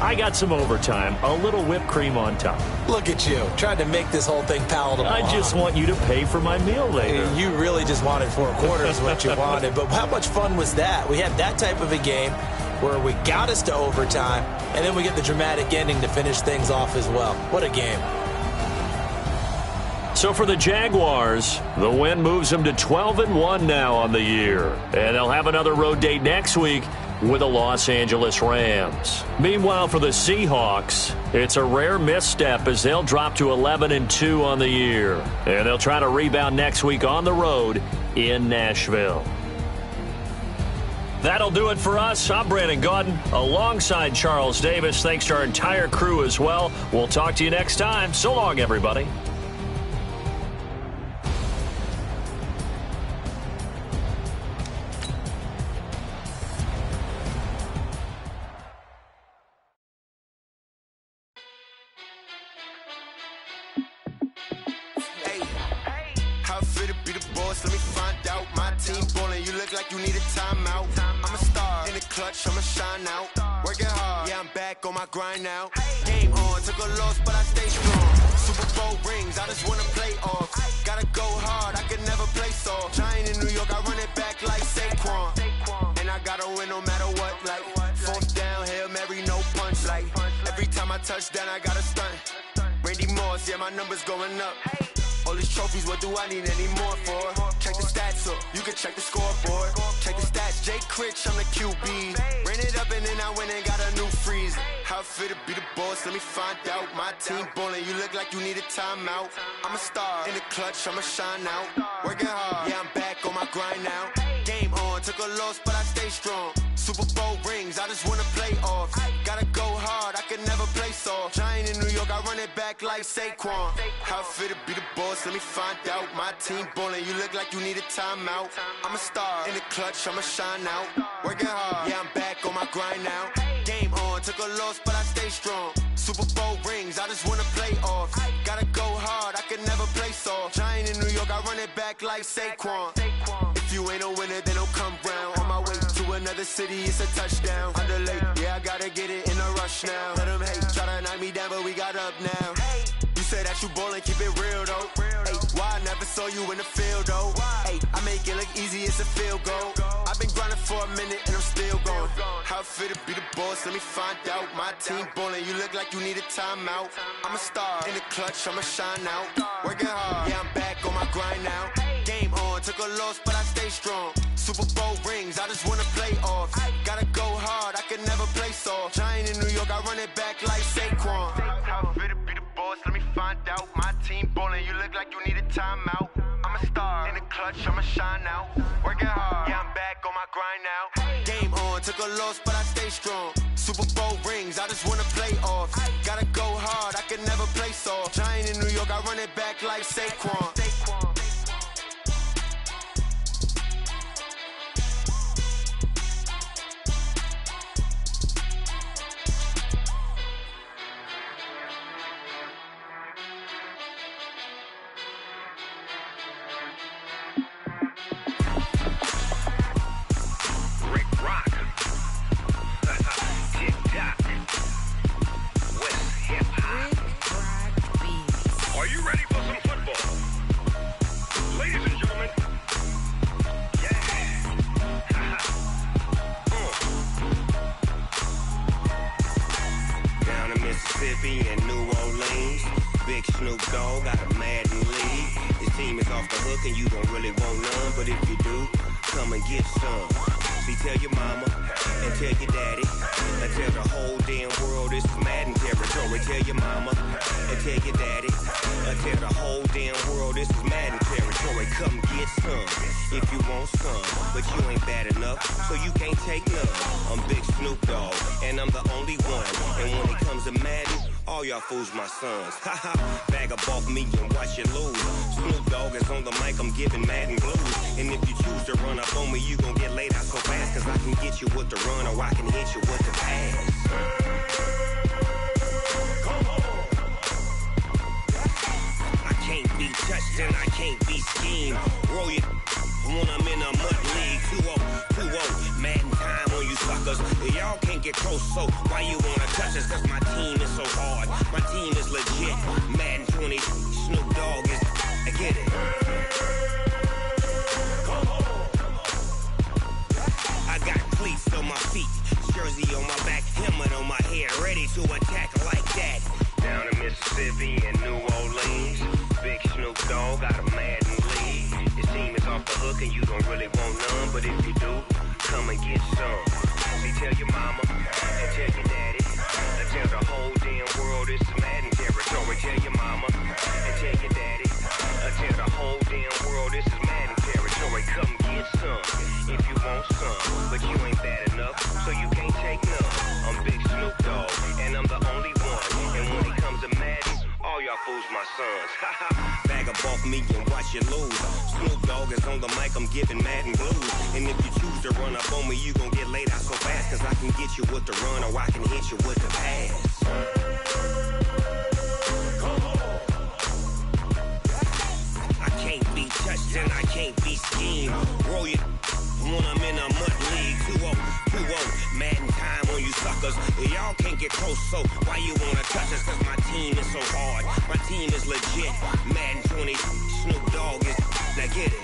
I got some overtime, a little whipped cream on top. Look at you, trying to make this whole thing palatable. I just want you to pay for my meal later. You really just wanted 4 quarters what you wanted. But how much fun was that? We had that type of a game where we got us to overtime, and then we get the dramatic ending to finish things off as well. What a game. So for the Jaguars, the win moves them to 12-1 now on the year. And they'll have another road date next week with the Los Angeles Rams. Meanwhile, for the Seahawks, it's a rare misstep as they'll drop to 11-2 on the year. And they'll try to rebound next week on the road in Nashville. That'll do it for us. I'm Brandon Gaudin alongside Charles Davis. Thanks to our entire crew as well. We'll talk to you next time. So long, everybody. I'ma shine out, working hard, yeah, I'm back on my grind now. Game on, took a loss, but I stay strong. Super Bowl rings, I just wanna play off. Gotta go hard, I can never play soft. Giant in New York, I run it back like Saquon. And I gotta win no matter what, like 4th down, Hail Mary, no punch. Like every time I touch down, I gotta stunt. Randy Moss, yeah, my numbers going up. All these trophies, what do I need any more for? Check the stats up, you can check the scoreboard. Check the stats, Jay Critch, I'm the QB. Ran it up and then I went and got a new freeze. How I feel to be the boss, let me find out. My team ballin', you look like you need a timeout. I'm a star, in the clutch, I'ma shine out. Working hard, yeah, I'm back on my grind now. Game on, took a loss, but I stay strong. Super Bowl rings, I just wanna play off. Gotta go hard, I can never play soft. Giant in New York, I run it back like Saquon. How I feel to be the boss, let me find out. My team ballin', you look like you need a timeout. I'm a star, in the clutch, I'ma shine out. Working hard, yeah, I'm back on my grind now. Game on, took a loss, but I stay strong. Super Bowl rings, I just wanna play off. Gotta go hard, I can never play soft. Giant in New York, I run it back like Saquon. If you ain't a winner, then don't come round. On my way to another city, it's a touchdown. Underlay, yeah, I gotta get it in a rush now. Let them hate, try to knock me down, but we got up now. You say that you ballin', keep it real though. Hey, why I never saw you in the field though? Hey, I make it look easy, it's a field goal. I've been grinding for a minute and I'm still going. How I feel to be the boss, let me find out. My team ballin', you look like you need a timeout. I'm a star, in the clutch, I'ma shine out. Working hard, yeah, I'm back on my grind now. Game on, took a loss, but I stay strong. Super Bowl rings, I just wanna play off. Gotta go hard, I can never play soft. Giant in New York, I run it back like Saquon. How I feel to be the boss, let me find out. My team ballin', you look like you need a timeout. I'm a star, in the clutch, I'ma shine out. Working hard, yeah, I'm back on my grind now. Game on, took a loss, but I stay strong. Super Bowl rings, I just wanna play off. Gotta go hard, I can never play soft. Giant in New York, I run it back like Saquon. off the hook and you don't really want none. But if you do, come and get some. See, tell your mama and tell your daddy and tell the whole damn world this is Madden territory. Tell your mama and tell your daddy and tell the whole damn world this is Madden territory. Come get some if you want some, but you ain't bad enough, so you can't take none. I'm Big Snoop Dogg, and I'm the only one. And when it comes to Madden, all y'all fools my sons. Haha, bag up off me and watch you lose. Snoop Dogg is on the mic, I'm giving Madden blues. And if you choose to run up on me, you gon' get laid out so fast, cause I can get you with the run or I can hit you with the pass. I can't be touched and I can't be schemed. Roll you when I'm in a mud league. 2-0, Madden time on you suckers. Y'all can't get close, so why you wanna touch us? Cause my team is so hard, my team is legit. Madden 20, Snoop Dogg is, I get it. I got cleats on my feet, jersey on my back, helmet on my head, ready to attack like that. Down in Mississippi and New Orleans, Big Snoop Dogg got a Madden league. His team is off the hook and you don't really want none, but if you do, come and get some. See, tell your mama and tell your daddy and tell the whole damn world this is Madden territory. Tell your mama and tell your daddy and tell the whole damn world this is Madden territory. Come get some if you want some, but you ain't bad enough, so you can't take none. I'm Big Snoop Dogg, and I'm the only one. And when it comes to Madden, all y'all fools my sons. Bag up off me and watch you lose. Snoop Dogg is on the mic, I'm giving Madden blues. And if you choose to run up on me, you gon' get laid out so fast, cause I can get you with the run or I can hit you with the pass. I can't be touched and I can't be schemed. Roll you when I'm in a mud league. 2-0, Madden time on you suckers. Y'all can't get close, so why you wanna touch us? Cause my team is so hard, my team is legit. Madden 20, Snoop Dogg is, now get it.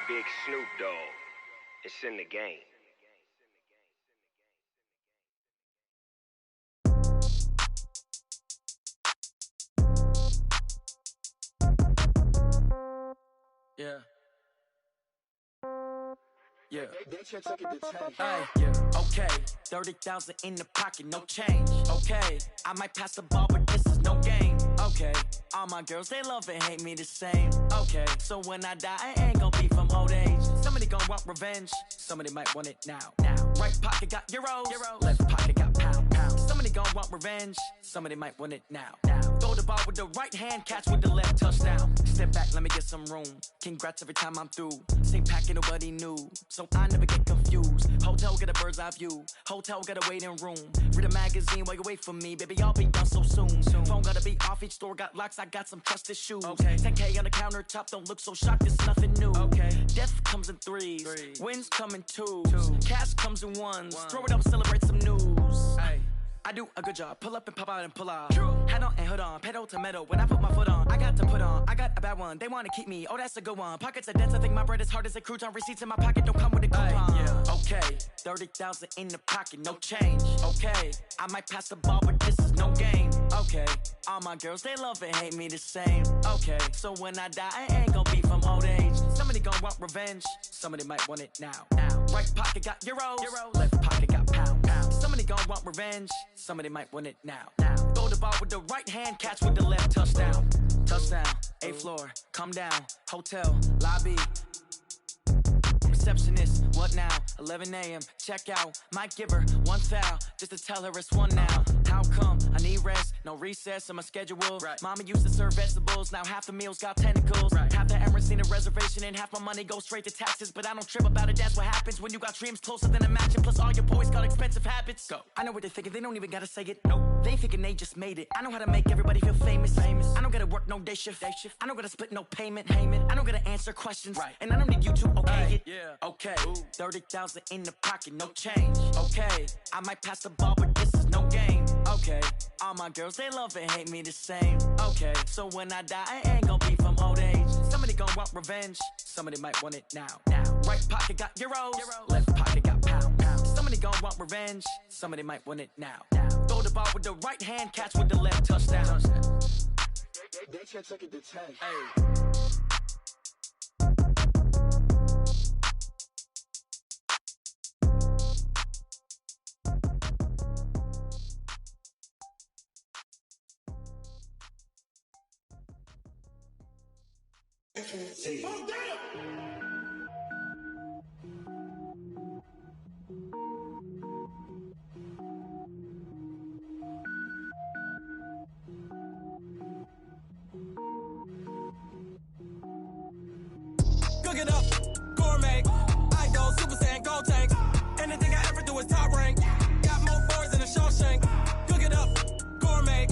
Big Snoop Dogg, it's in the game. Yeah. Yeah. Hey, yeah. Okay. 30,000 in the pocket, no change. Okay. I might pass the ball, but this is no game. Okay. All my girls, they love and hate me the same. Okay. So when I die, I ain't gon' be from old age. Somebody gon' want revenge. Somebody might want it now. Right pocket got euros. Left pocket got pound. Somebody gon' want revenge. Somebody might want it now. Throw the ball with the right hand, catch with the left, touchdown. Step back, let me get some room. Congrats every time I'm through. Same packet, nobody knew, so I never get confused. Hotel got a bird's eye view. Hotel got a waiting room. Read a magazine while you wait for me, baby. I'll be done so soon. Phone gotta be off. Each store got locks. I got some trusted shoes. 10K on the countertop. Don't look so shocked. It's nothing new. Death comes in threes. Wins come in twos. Cash comes in ones. Throw it up, celebrate some news. I do a good job. Pull up and pop out and pull out. Head on and hood on. Pedal to metal. When I put my foot on, I got to put on. I got a bad one. They want to keep me. Oh, that's a good one. Pockets are dense. I think my bread is hard as a crouton. Receipts in my pocket don't come with a coupon. Okay. 30,000 in the pocket. No change. Okay. I might pass the ball, but this is no game. Okay. All my girls, they love and hate me the same. Okay. So when I die, I ain't gon' be from old age. Somebody gon' want revenge. Somebody might want it now. Right pocket got euros. Left pocket got pound. Somebody gon' want revenge. Somebody might want it now. Throw the ball with the right hand, catch with the left, touchdown. Touchdown, 8th floor, come down, hotel, lobby. Receptionist, what now? 11 a.m., check out. Might give her one foul, just to tell her it's one now. How come? I need rest, no recess in my schedule. Mama used to serve vegetables, now half the meals got tentacles. Half the errands need a reservation and half my money goes straight to taxes. But I don't trip about it, that's what happens when you got dreams closer than a mansion. Plus all your boys got expensive habits. Go. I know what they're thinking, they don't even gotta say it. Nope. They thinking they just made it. I know how to make everybody feel famous. I don't gotta work no day shift. I don't gotta split no payment. I don't gotta answer questions. And I don't need you to okay it. Okay, 30,000 in the pocket, no change. Okay, I might pass the ball, but this is no game. Okay, all my girls, they love and hate me the same. Okay, so when I die, I ain't gon' be from old age. Somebody gon' want revenge. Somebody might want it now. Right pocket got euros. Left pocket got pound. gon' want revenge. Somebody might want it now. Throw the ball with the right hand, catch with the left, touchdown. They can't take it to 10. Hey. Cook it up, gourmet. I go Super Saiyan, gold tank. Anything I ever do is top rank. Got more boards than a Shawshank. Cook it up, gourmet.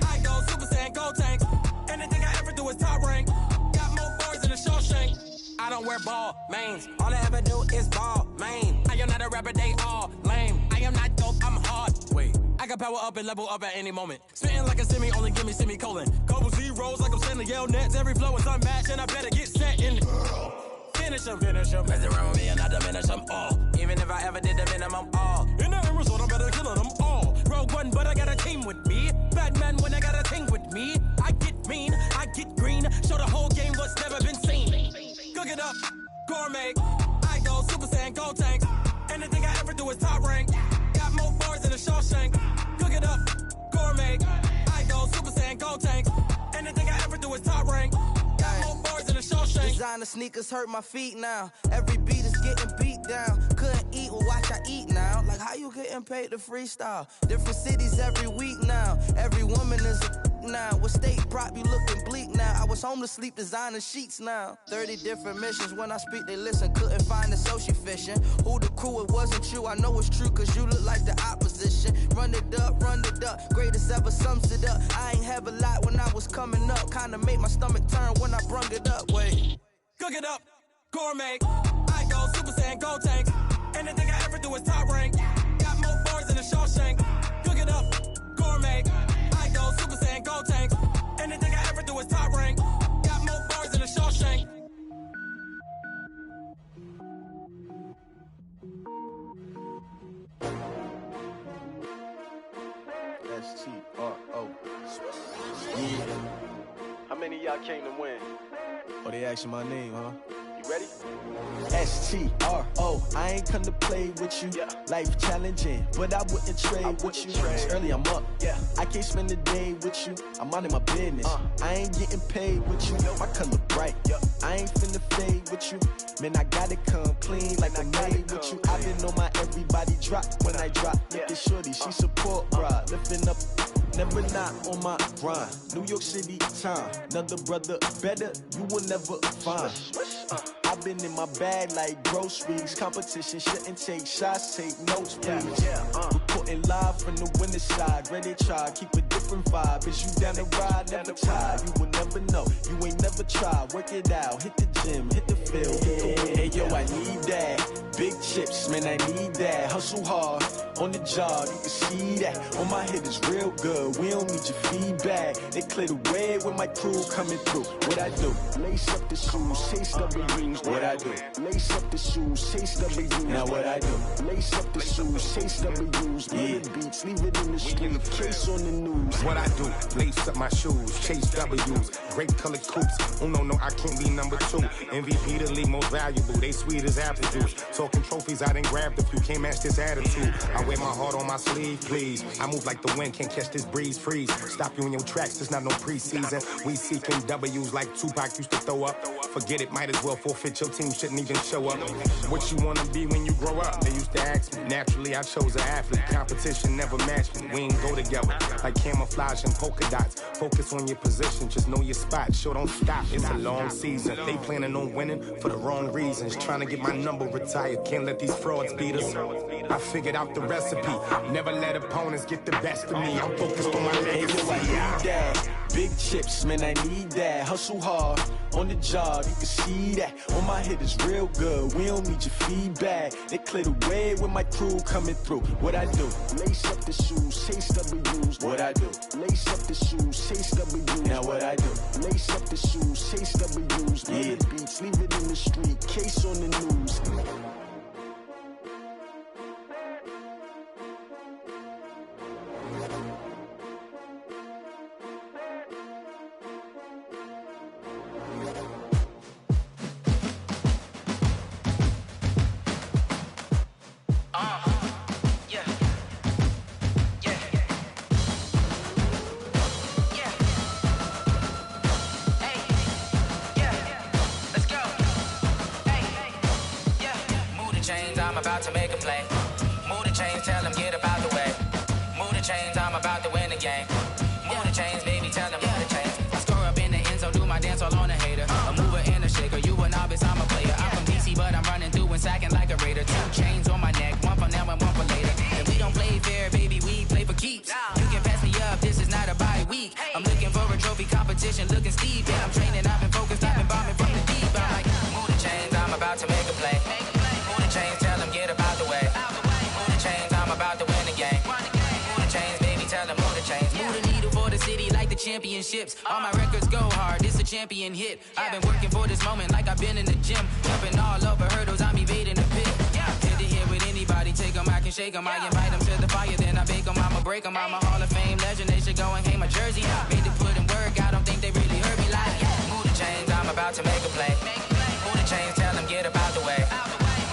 I go Super Saiyan, gold tank. Anything I ever do is top rank. Got more boards than a Shawshank. I don't wear ball mains. All I ever do is ball main. I am not a rapper, they all lame. I am not dope, I'm hard. Wait, I can power up and level up at any moment. Spitting like a semi, only give me semicolon. Couple zeros like I'm sending yell nets. Every flow is unmatched, and I better get set in. Finish them. Mess around with me and I diminish them all. Even if I ever did the minimum, all. In the end result, I'm better killing them all. Rogue One, but I got a team with me. Batman when I got a team with me. I get mean, I get green. Show the whole game what's never been seen. Cook it up, gourmet. I go Super Saiyan, gold tank. Anything I ever do is top rank. Got more bars than a Shawshank. Cook it up, gourmet. I go Super Saiyan, gold tank. Anything I ever do is top rank. Got more bars than a Shawshank. Designer sneakers hurt my feet now. Every beat is getting beat down. Couldn't eat, well watch I eat now. Like how you getting paid to freestyle? Different cities every week now. Every woman is a now. With state prop, you looking bleak now. I was home to sleep designing sheets now. 30 different missions. When I speak, they listen. Couldn't find the social fishing. Who the crew, it wasn't you. I know it's true, cause you look like the opposition. Run it up. Greatest ever sums it up. I ain't have a lot when I was coming up. Kinda made my stomach turn when I brung it up. Wait. Cook it up, gourmet. I go Super Saiyan, gold tank. Anything I ever do is top rank. Got more bars than a Shawshank. Cook it up, gourmet. I go Super Saiyan, gold tank. Anything I ever do is top rank. Got more bars than a Shawshank. S-T-R-O. Yeah. How many of y'all came to win? Oh, they asking my name, huh? You ready? S-T-R-O. I ain't come to play with you. Yeah. Life challenging, but I wouldn't trade with you. It's early, I'm up. Yeah. I can't spend the day with you. I'm minding my business. I ain't getting paid with you. My color bright. I ain't finna fade with you. Man, I gotta come clean like I'm made with you. I've been on my everybody drop when I drop. Look at shorty, she support ride. Lifting up, never not on my grind. New York City time. Another brother better, you will never find. I've been in my bag like groceries. Competition shouldn't take shots, take notes, please. Reporting live from the winning side. Ready to try, keep a different vibe. Is you down the ride, never tired. You will never know, you ain't never tried. Work it out, hit the gym, hit the field, hit the wind. Hey yo, I need that. Big chips, man, I need that. Hustle hard, on the job, you can see that. On my head is real good, we don't need your feedback. They clear the way when my crew coming through. What I do? Lace up the shoes, chase W's. What I do? Lace up the shoes, chase W's. Now what I do? Lace up the shoes, chase W's. Yeah. Beats, leave it in the street, case on the news. What I do? Lace up my shoes, chase W's. Great colored coops. Oh no, I can't be number 2. MVP the league most valuable. They sweet as apple juice. Talking trophies, I done grabbed a few. Can't match this attitude. I wear my heart on my sleeve, please. I move like the wind, can't catch this breeze. Freeze. Stop you in your tracks. There's not no preseason. We seeking W's like Tupac used to throw up. Forget it, might as well forfeit. Your team shouldn't even show up. What you wanna be when you grow up? They used to ask me. Naturally, I chose an athlete. Competition never matched me. We ain't go together like camouflage and polka dots. Focus on your position, just know your spot. Sure, don't stop. It's a long season. They planning on winning for the wrong reasons. Trying to get my number retired. Can't let these frauds beat us. I figured out the recipe. Never let opponents get the best of me. I'm focused on my legacy. I need that. Big chips, man, I need that. Hustle hard, on the job, you can see that. On my head is real good, we don't need your feedback. They clear the way when my crew coming through. What I do? Lace up the shoes, chase W's. What I do? Lace up the shoes, chase W's. Now what I do? Lace up the shoes, chase W's. Yeah. Beats, leave it in the street, case on the news. chains, I'm about to make a play. Move the chains, tell them get up out the way. Move the chains, I'm about to win the game. Move the chains, baby, tell them move the chains. I score up in the end zone, do my dance all on a hater. A mover and a shaker, you a novice, I'm a player. I'm from DC, but I'm running through and sacking like a raider. 2 chains on my neck, one for now and one for later. And we don't play fair, baby, we play for keeps. You can pass me up, this is not a bye week. I'm looking for a trophy competition, looking steep. Yeah, I'm training, I've been focused, I've been bombing from the deep. I'm like, move the chains, I'm about to make a play. Move the chains, tell them get up out the way. Move the chains, I'm about to win the game. Move the chains, baby, tell them move the chains. Move the needle for the city like the championships. All my records go hard, this a champion hit. I've been working for this moment like I've been in the gym. Jumping all over hurdles, I'm evading the pit. Hit to hit with anybody, take them, I can shake them. I invite them to the fire, then I bake them, I'ma break them. I'm a Hall of Fame legend, they should go and hang my jersey. Made to put in work, I don't think they really heard me like, move the chains, I'm about to make a play. Move the chains, tell them get up out the way.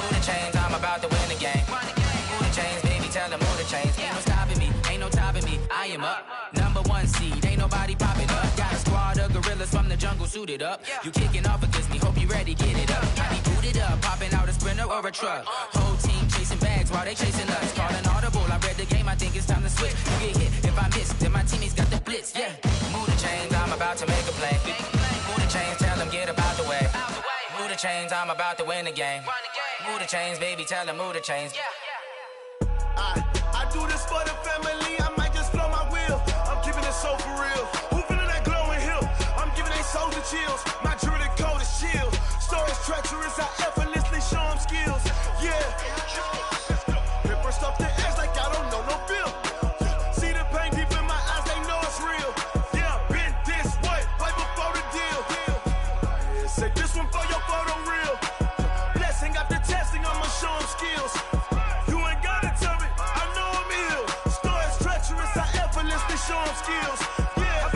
Move the chains, I'm about to win the game. Move the chains, baby, tell them move the chains. Ain't no stopping me, ain't no topping me. I am up, #1 seed, ain't nobody popping up. Got a squad of gorillas from the jungle suited up. You kicking off against me, hope you ready, get it up. I be booted up, popping out a Sprinter or a truck. Whole team chasing bags while they chasing us. Calling audible, I read the game, I think it's time to switch. You get hit, if I miss, then my teammates got the blitz, yeah. Move the chains, I'm about to make a play. Move the chains, tell them get up out the way. Move the chains, I'm about to win the game. Move the chains, baby, tell them move the chains. I do this for the family, I might just blow my wheel. I'm keeping it so for real. Who feeling that glowing hill? I'm giving they souls the chills. My jewelry code is chill. Stories treacherous, I effortlessly show them skills. Yeah. Paper stuff the edge like I don't know no feel. See the pain deep in my eyes, they know it's real. Yeah, been this way, way before the deal. Say this one for your photo real. Blessing after testing, I'ma show them skills. You ain't gotta tell me, I know I'm ill. Stories treacherous, I effortlessly show them skills. Yeah,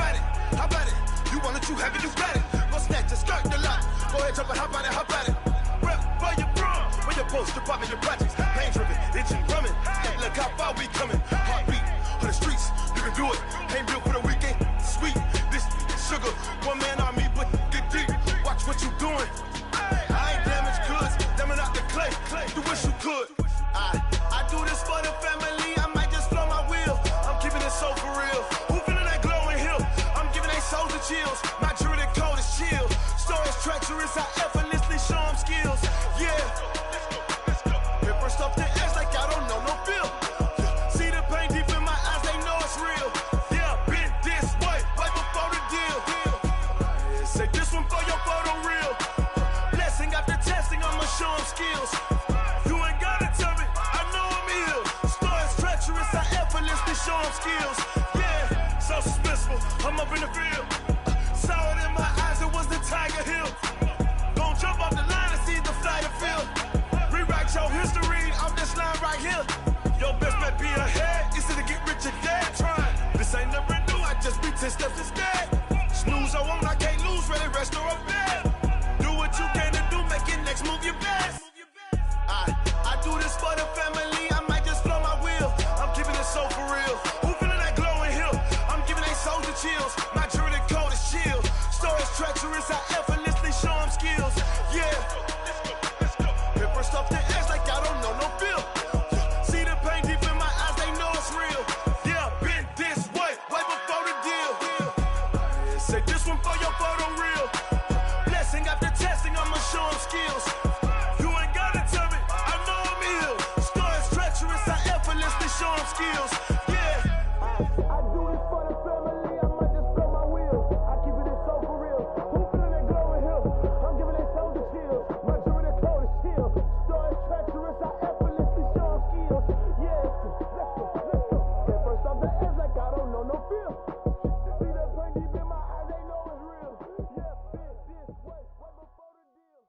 how about it? You want it, you have it, you got it. Go snatch a skirt the lot. Go ahead, jump it, how about it? Rep for your prom, where your post, department, your projects. Pain driven, itching, drumming. Hey, look how far we coming. Heartbeat on the streets, you can do it. Ain't built for the weekend, sweet. This sugar, one man army, but get deep. Watch what you doing. I ain't damaged goods, damn out the clay. You wish you could. I do this for the family, I might just blow my wheel. I'm keeping it so for real. Who feeling that glowing hill? I'm giving they souls the chills. My jewelry code is chill. Stories treacherous, I effortlessly show them skills. Yeah. Paper stuff the edge like I don't know no feel. See the pain deep in my eyes, they know it's real. Yeah, been this way, way before the deal. Say this one for your photo real. Blessing after testing, I'ma show them skills. You ain't gotta tell me, I know I'm ill. Stories treacherous, I effortlessly show them skills. Yeah, so suspenseful, I'm up in the field. Saw it in my eyes, it was the Tiger Hill. Don't jump off the line and see the fly the field. Rewrite your history off this line right here. Your best bet be ahead, easy to get rich or dead. Trying, this ain't never new, I just be 10 steps instead. Snooze I won't, I can't lose, ready, rest or a bed. Do what you can to do, make your next move your best. I do this for the family, I might just blow my wheel. I'm keeping it so for real. Who feeling that glowing hill? I'm giving they souls the chills. My jewelry code is chill. Stories treacherous, I effortlessly show them skills. Yeah. Paper stuff the edge like I don't know no feel. See the pain deep in my eyes, they know it's real. Yeah, been this way, way before the deal. Say this one for your photo real. Blessing after testing, I'ma show them skills. You ain't gotta tell me, I know I'm ill. Stories treacherous, I effortlessly show them skills. Yeah. I do this for the family, I might just blow my wheel. I keep it so for real. Who feeling that glowing hill? I'm giving they souls the chills. My jewelry code is chill. Stories treacherous, I effortlessly show them skills. Yeah, let's go. Get first off the edge like I don't know no feel. See that pain deep in my eyes, they know it's real. Yeah, been this way, way before the deal.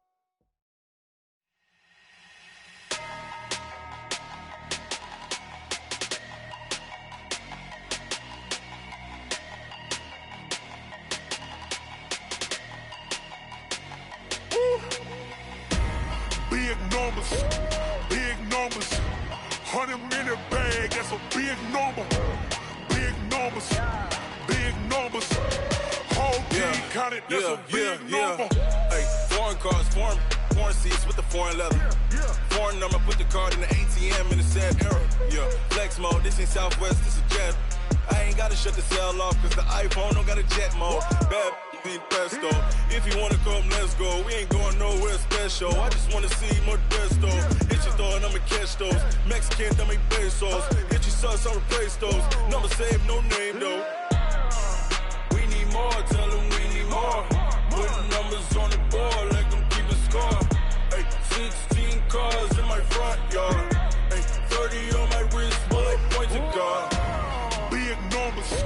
Big numbers, 100 in a bag, that's a big number. Big numbers, whole team counted, that's a big number. Hey, foreign cars, foreign seats with the foreign leather. Foreign number, put the card in the ATM in the sad era. Yeah, flex mode, this ain't Southwest, this is jet. I ain't gotta shut the cell off, cause the iPhone don't got a jet mode. Bad be pesto. If you wanna come, let's go. We ain't going nowhere special. I just wanna see Modesto. Hit your thought, I'ma catch those. Mexican, dame pesos. Hit your sus, I'll replace those. Number saved, no name though. We need more, tell them we need more. Putting numbers on the board, like them keep a score. Ay, 16 cars in my front yard. Ay, 30 on my wrist, bullet point to God. Big numbers,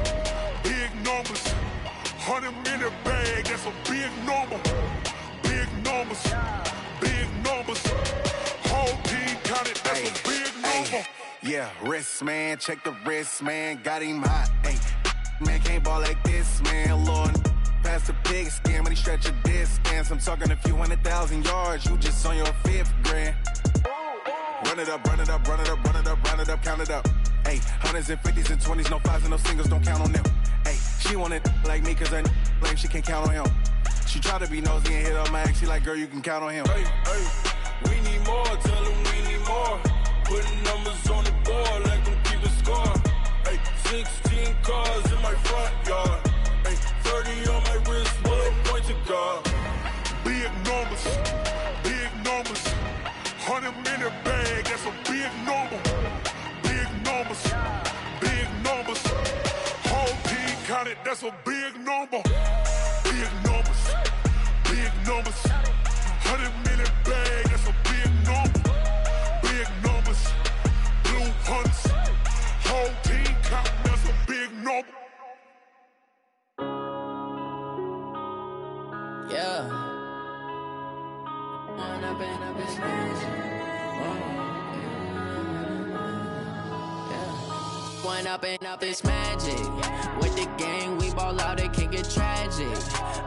big numbers. 100 in a bag, that's a big number. Big numbers, big numbers. Whole team counted, that's a big number. Yeah, wrist man, check the wrist man, got him hot. Ay, man can't ball like this, man. Lord, past the pig skin, but he stretch a distance. I'm talking a few 100,000 yards, you just on your 5th grand. Run it up, run it up, run it up, run it up, run it up, count it up. Ay, hundreds and 50s and 20s, no 5s and no singles, don't count on them. Ay, she want it like me, cause her blame, she can't count on him. She try to be nosy and hit on my ex, she like, girl, you can count on him. Hey, hey, we need more, tell them we need more. Putting numbers on the board, like them keep a score. Hey, 16 cars in my front yard. Hey, 30 on my wrist, bullet point to God. Big numbers, big numbers. 100 in a bag, that's a big number. Big numbers, big numbers. Whole team counted, that's a big number. Big numbers, big numbers. 100 in a bag, that's a big number. Big numbers, blue hunts. Whole team counting, that's a big number. Yeah. One up and up is magic. With the gang, we ball out, it can get tragic.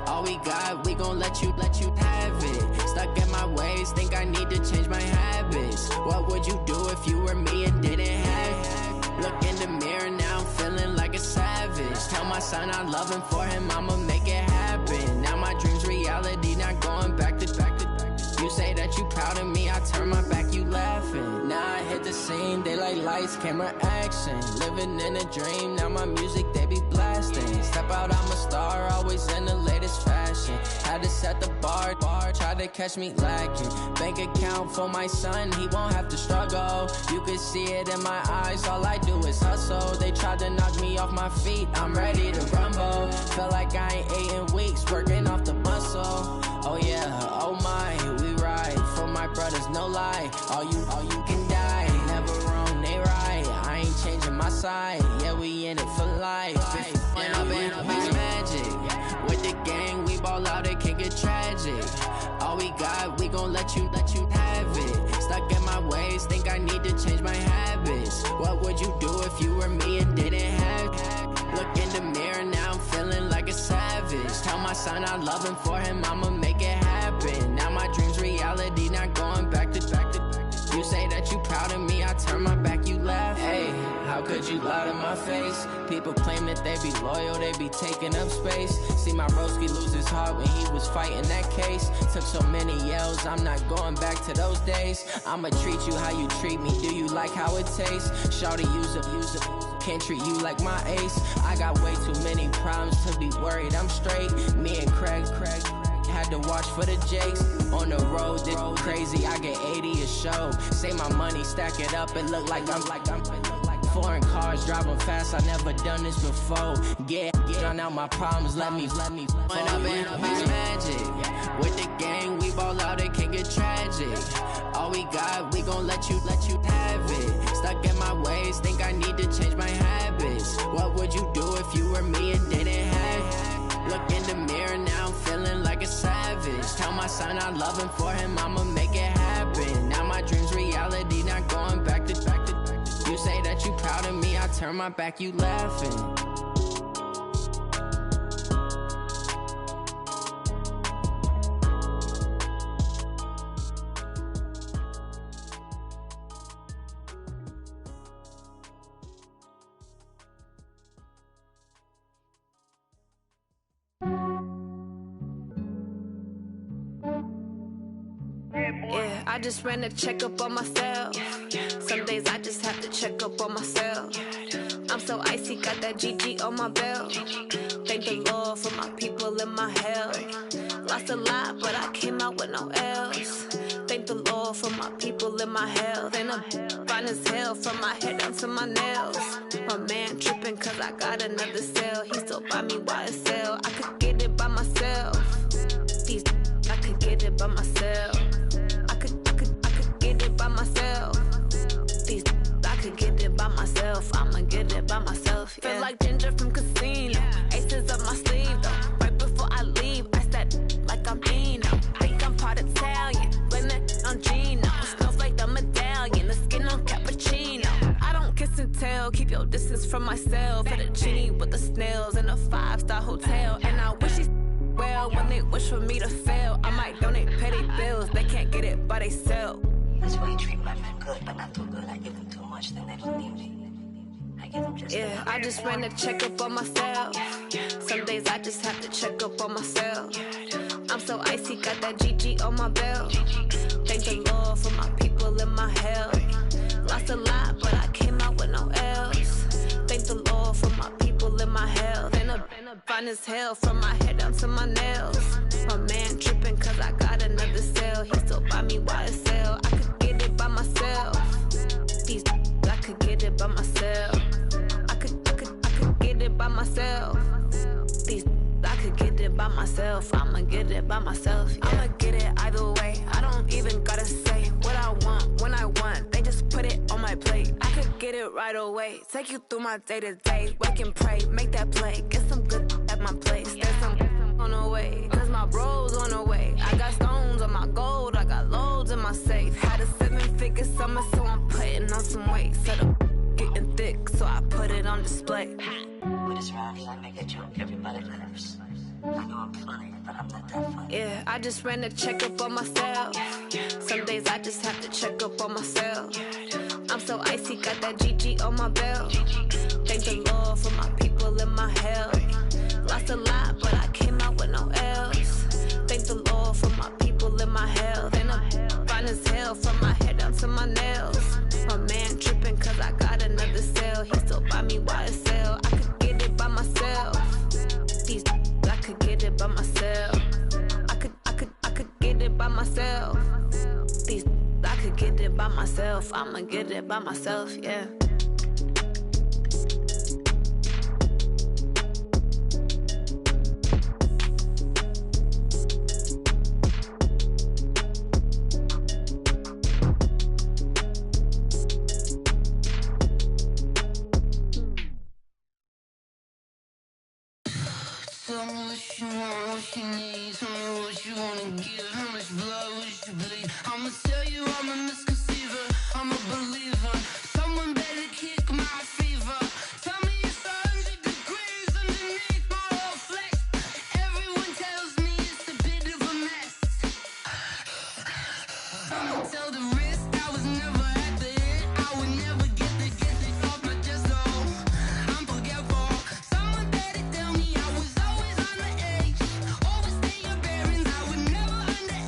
All we got, we gon' let you have it. Stuck in my ways, think I need to change my habits. What would you do if you were me and didn't have it? Look in the mirror, now I'm feeling like a savage. Tell my son I love him, for him I'ma make it happen. Now my dream's reality, not going back to. You say that you proud of me, I turn my back, you laughing. Now I hit the scene, they like lights, camera, action. Living in a dream, now my music, they be blasting. Step out, I'm a star, always in the latest fashion. Had to set the bar, try to catch me lacking. Bank account for my son, he won't have to struggle. You can see it in my eyes, all I do is hustle. They tried to knock me off my feet, I'm ready to rumble. Felt like I ain't ate in weeks, working off the muscle. Oh yeah, oh my, we ride for my brothers, no lie. All you can die, never wrong, they right. I ain't changing my side, yeah, we in it for life. When up and up is magic. With the gang, we ball out, it can get tragic. All we got, we gon' let you have it. Stuck in my ways, think I need to change my habits. What would you do if you were me and didn't have it? Look in the mirror, now I'm feeling like a savage. Tell my son I love him, for him I'ma make it happen. Now my dream's reality, not going back to. You say that you proud of me, I turn my back, you laugh. Hey, how could you lie to my face? People claim that they be loyal, they be taking up space. See my broski lose his heart when he was fighting that case. Took so many yells, I'm not going back to those days. I'ma treat you how you treat me, do you like how it tastes? Shawty, use it. Can't treat you like my ace. I got way too many problems to be worried, I'm straight. Me and Craig had to watch for the Jakes. On the road, this crazy, I get 80 a show. Say my money, stack it up, it look like I'm foreign cars, driving fast, I never done this before. Get on out my problems, let me When up and up is magic. With the gang, we ball out, it can get tragic. All we got, we gon' let you have it. Stuck in my ways, think I need to change my habits. What would you do if you were me and didn't have it? Look in the mirror, now I'm feeling like a savage. Tell my son I love him, for him I'ma make it happen. Now my dream's reality, not going back to. You say that you proud of me, I turn my back, you laughing. I just ran a checkup on myself. Some days I just have to check up on myself. I'm so icy, got that GG on my belt. Thank the Lord for my people in my health. Lost a lot, but I came out with no L's. Thank the Lord for my people in my health. And I'm fine as hell from my head down to my nails. My man tripping cause I got another cell. He still buy me YSL. I could get it by myself. These I could get it by myself. I could get it by myself. These I could get it by myself. I'ma get it by myself. Yeah. Feel like Ginger from Casino. Aces up my sleeve though. Right before I leave, I said like I'm Dino. Think I'm part Italian. Blame it on Gino. Snowflake the medallion. The skin on cappuccino. I don't kiss and tell. Keep your distance from myself. At a genie with the snails in a 5-star hotel. And I wish he's well when they wish for me to fail. I might donate petty bills. They can't get it by they sell. That's why you treat my men good, but not too good. I give them too much, then they don't need me. I give them just yeah, I just ran a checkup on myself. Some days I just have to check up on myself. I'm so icy, got that GG on my belt. Thank the Lord for my people in my health. Lost a lot, but I came out with no L's. Thank the Lord for my people in my health. And I'm fine as hell from my head down to my nails. My man tripping cause I got another cell. He still buy me YSL. I could get it by myself. These I could get it by myself. I could get it by myself. These I could get it by myself. I'ma get it by myself. Yeah. I'ma get it either way. I don't even gotta say what I want when I want. They just put it on my plate. I could get it right away. Take you through my day to day. Wake and pray, make that play. Get some good at my place. There's some on the way. Cause my bros on the way. I got stones on my gold. I got loads in my safe. Had a 7-figure summer, so I'm putting on some weight. Set up getting thick, so I put it on display. With this round, I make a joke, everybody laughs. I know I'm funny, but I'm not that funny. Yeah, I just ran a checkup on myself. Some days I just have to check up on myself. I'm so icy, got that GG on my belt. Thank the Lord for my people in my health. Lost a lot, but I came out with no L's. Thank the Lord for my people in my health. And I'm fine as hell from my head down to my nails. My man tripping cause I got another cell. He still buy me YSL. I could get it by myself. These I could get it by myself. I could get it by myself. These I could get it by myself. I'ma get it by myself, yeah. Tell me what you want, what you need. Tell me what you wanna give. How much blood would you bleed? I'ma tell you I'm a misconceiver. I'm a believer. Someone better kick my fever. Tell me it's 100 degrees underneath my whole flesh. Everyone tells me it's a bit of a mess. I'ma tell the risk I was never at the end. I would never get it off my chest. Oh, I'm forgetful. Someone better tell me I was always on the edge. Overstay your bearings, I would never underestimate.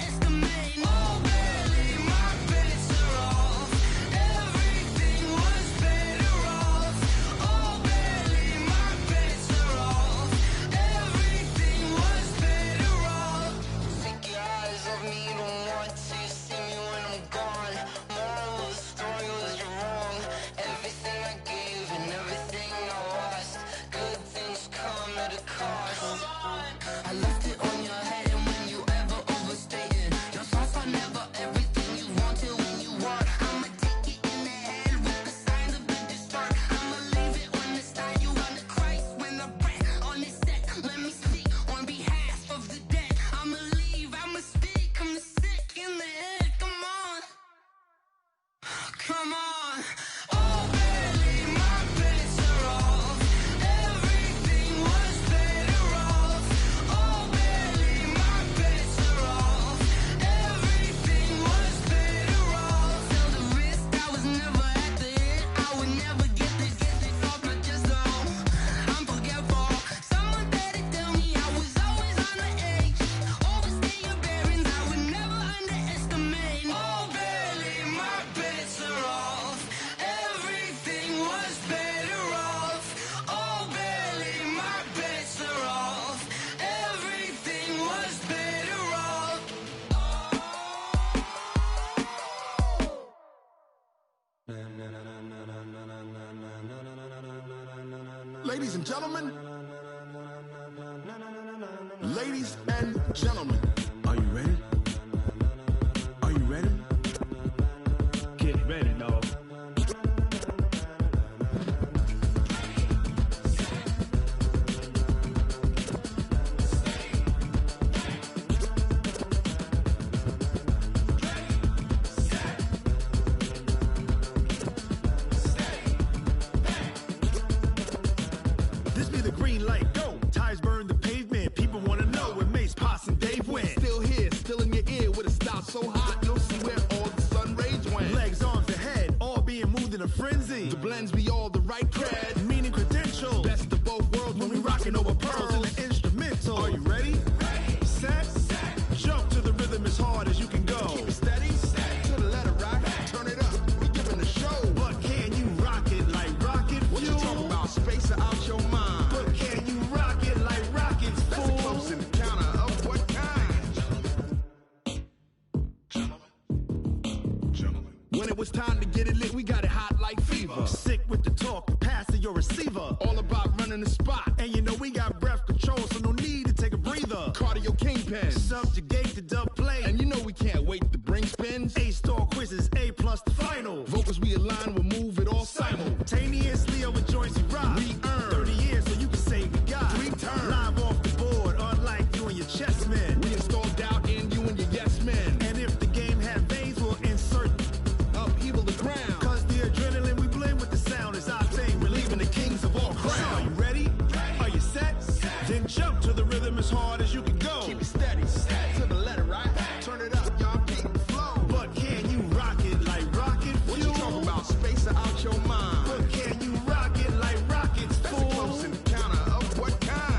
Ladies and gentlemen. Ladies and gentlemen. Are you ready? Are you ready? Get ready, dog. This be the green light, go. Tires burn the pavement. People want to know where Mace, Posse, and Dave went. Still here, still in your ear with a style so hot, you'll see where all the sun rays went. Legs, arms, and head, all being moved in a frenzy. The blends be all the right cred, meaning credentials. Best of both worlds when we rockin' over pearls in the instrumental. Are you ready? Set, jump to the rhythm as hard as you can go. Keep it steady, to the letter rock, turn it up, we giving a show. But can you rock it like rocket fuel? What you talking about? Space or out your mind? But can you rock it like rockets, fool? That's a close encounter of what kind? When it was time to get it lit, we got it hot like fever. Sick with the talk, passing your receiver. All about running the spot. And you know we got breath control, so no need to take a breather. Cardio kingpin, subjugate the dub play. And you know we can't wait to bring spins. A-star quizzes, A+ the final. Vocals we align, we'll move it all simultaneously over joints we rock. We earn 30 years, so you can say we got 3 turns. Live off the board, unlike you and your chess men. We install doubt in you and your yes men. And if the game had veins, we'll insert upheaval the ground. Cause the adrenaline we blend with the sound is our thing, relieving the kings of all crowns. So are you ready? Are you set? Then jump to the rhythm as hard as you can go. Keep it steady, to the letter, right? Turn it up, y'all keep the flow. But can you rock it like rocket fuel? What you talking about? Space or out your mind? But can you rock it like rockets, fool? That's a close encounter of what kind?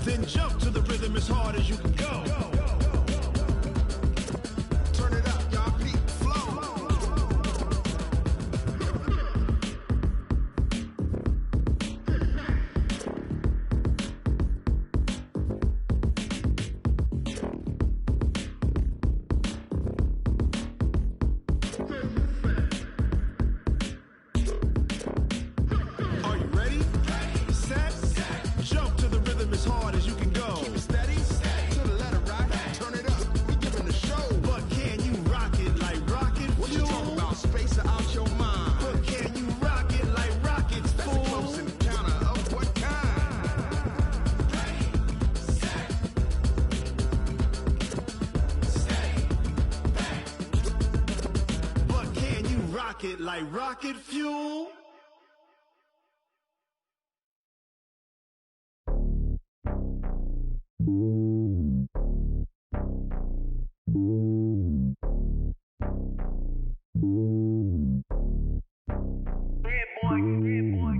Then jump to the rhythm as hard as you can go. Turn it up, y'all keep the flow. Are you ready? Set, jump to the rhythm as hard as you can go. Keep it steady, to the letter rock, turn it up, we giving a show. But can you rock it like rocket fuel? What you talking about? Space or out your mind? But can you rock it like rockets, fool? That's a close encounter of what kind? But can you rock it like rocket fuel?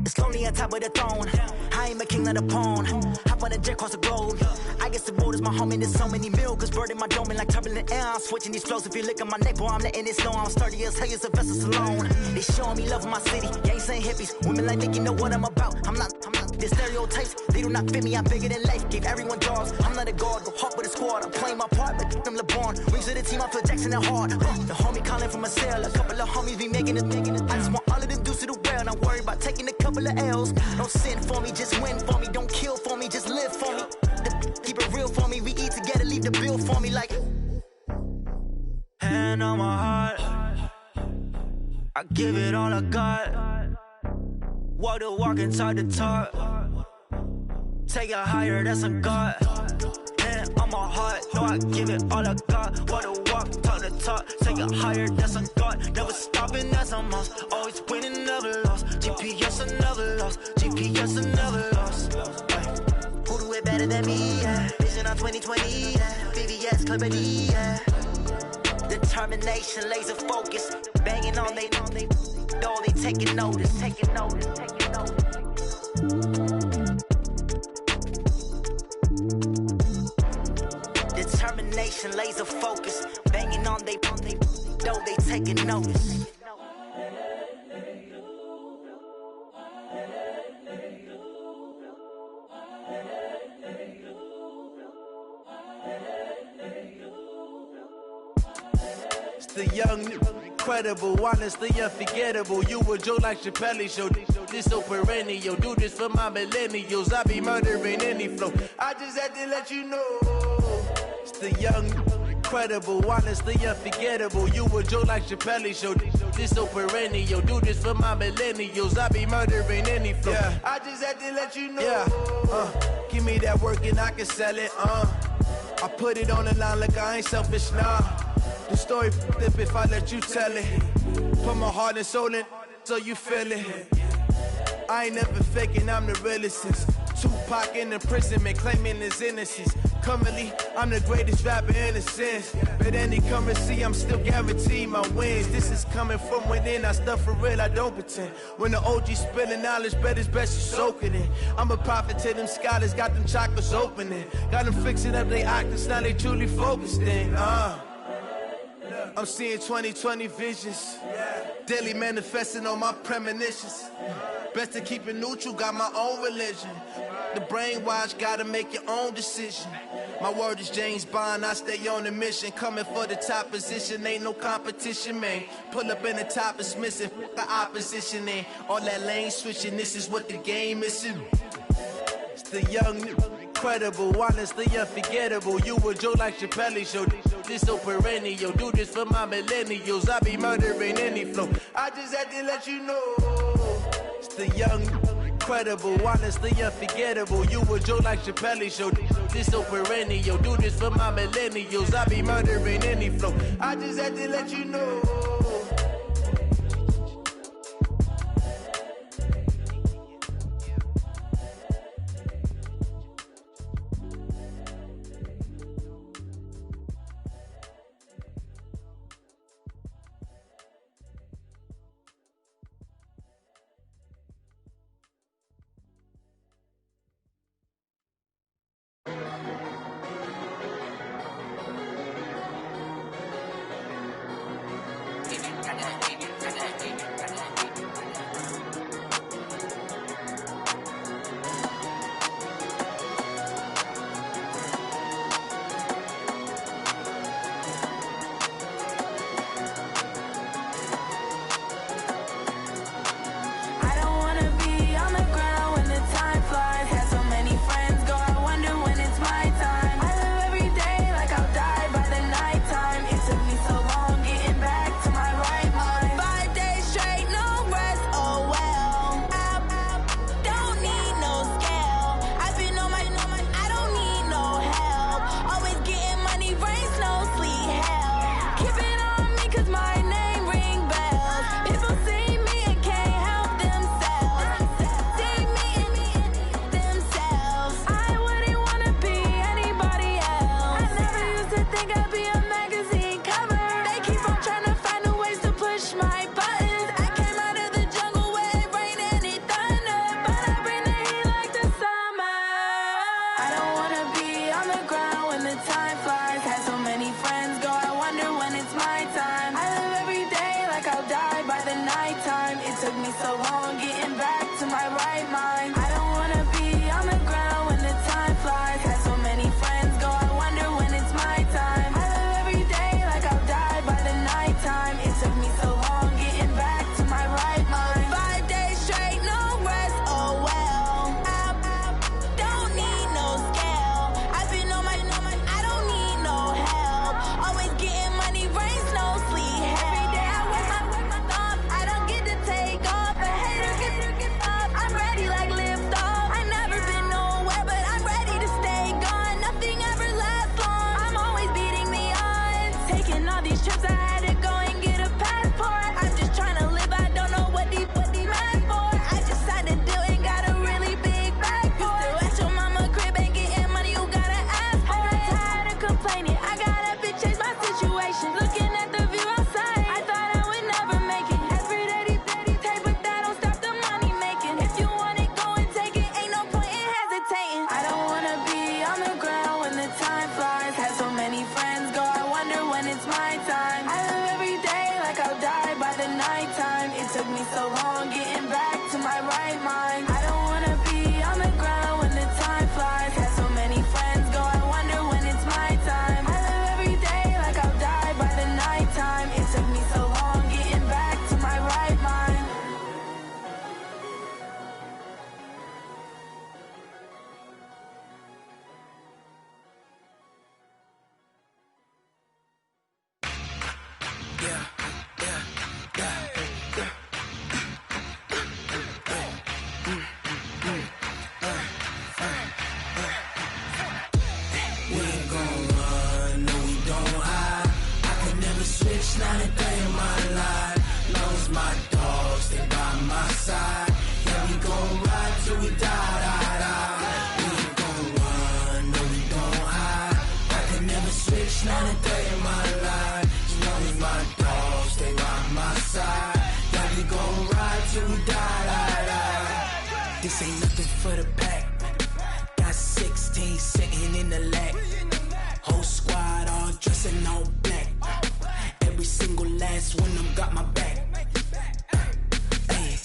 It's lonely on top of the throne. I ain't a king of the pawn. Hop on a jet across the globe. I guess the road is my home and there's so many miracles burning my dome and like turbulent air. I'm switching these flows. If you look at my neck, boy, I'm letting it slow. I'm sturdy as hell, it's a vessel alone. They showing me love in my city. Gang saying hippies. Women like Nick, you know what I'm about. I'm not. The stereotypes, they do not fit me. I'm bigger than life. Gave everyone jobs. I'm not a guard. Go hard with a squad. I'm playing my part, but I'm LeBron. Wings of the team, I feel Jackson and hard. The homie calling from a cell. A couple of homies be making it. I just want all of them dudes to the well. Not worried about taking a couple of L's. Don't sin for me, just win for me. Don't kill for me, just live for me. Keep it real for me. We eat together, leave the bill for me like. Hand on my heart, I give it all I got. Walk the walk and talk the talk. Take it higher, that's a God. Hand on my heart, no, I give it all I got. Walk the walk, talk the talk. Take it higher, that's a God. Never stopping, that's a must. Always winning, never lost. GPS, I never lost. GPS, I never lost. Who do it better than me? Yeah. Vision on 2020. Yeah. VVS, Clippity. Yeah. Determination, laser focus. Banging on they door, they taking notice. Taking notice, taking notice. Determination, laser focus. Banging on they door, they taking notice. The young, incredible, honestly unforgettable. You a Joe like Chappelle show. This so perennial. Do this for my millennials. I be murdering any flow. I just had to let you know. It's the young, incredible, honestly unforgettable. You a Joe like Chappelle show. This so perennial. Do this for my millennials. I be murdering any flow. Yeah. I just had to let you know. Yeah. Give me that work and I can sell it. I put it on the line like I ain't selfish, nah. The story flip if I let you tell it. Put my heart and soul in so you feel it. I ain't never faking, I'm the realest since Tupac in imprisonment, claiming his innocence. Currently, I'm the greatest rapper in a sense. But any currency, I'm still guaranteed my wins. This is coming from within, I stuff for real, I don't pretend. When the OG spilling knowledge, bet it's best you soak it in. I'm a prophet to them scholars, got them chakras opening. Got them fixing up they octaves, now they truly focused in. I'm seeing 2020 visions. Daily manifesting on my premonitions. Best to keep it neutral, got my own religion. The brainwash, gotta make your own decision. My word is James Bond, I stay on the mission. Coming for the top position, ain't no competition, man. Pull up in the top, it's missing, the opposition in. All that lane switching, this is what the game is. It's the young, incredible, honestly unforgettable. You a Joe like Chappelle show. This so perennial. Do this for my millennials. I be murdering any flow. I just had to let you know. It's the young, incredible, honestly unforgettable. You a Joe like Chappelle show. This so perennial. Do this for my millennials. I be murdering any flow. I just had to let you know. champagne sitting in the lap. Whole squad all dressing all black. Every single last one of them got my back. Hey,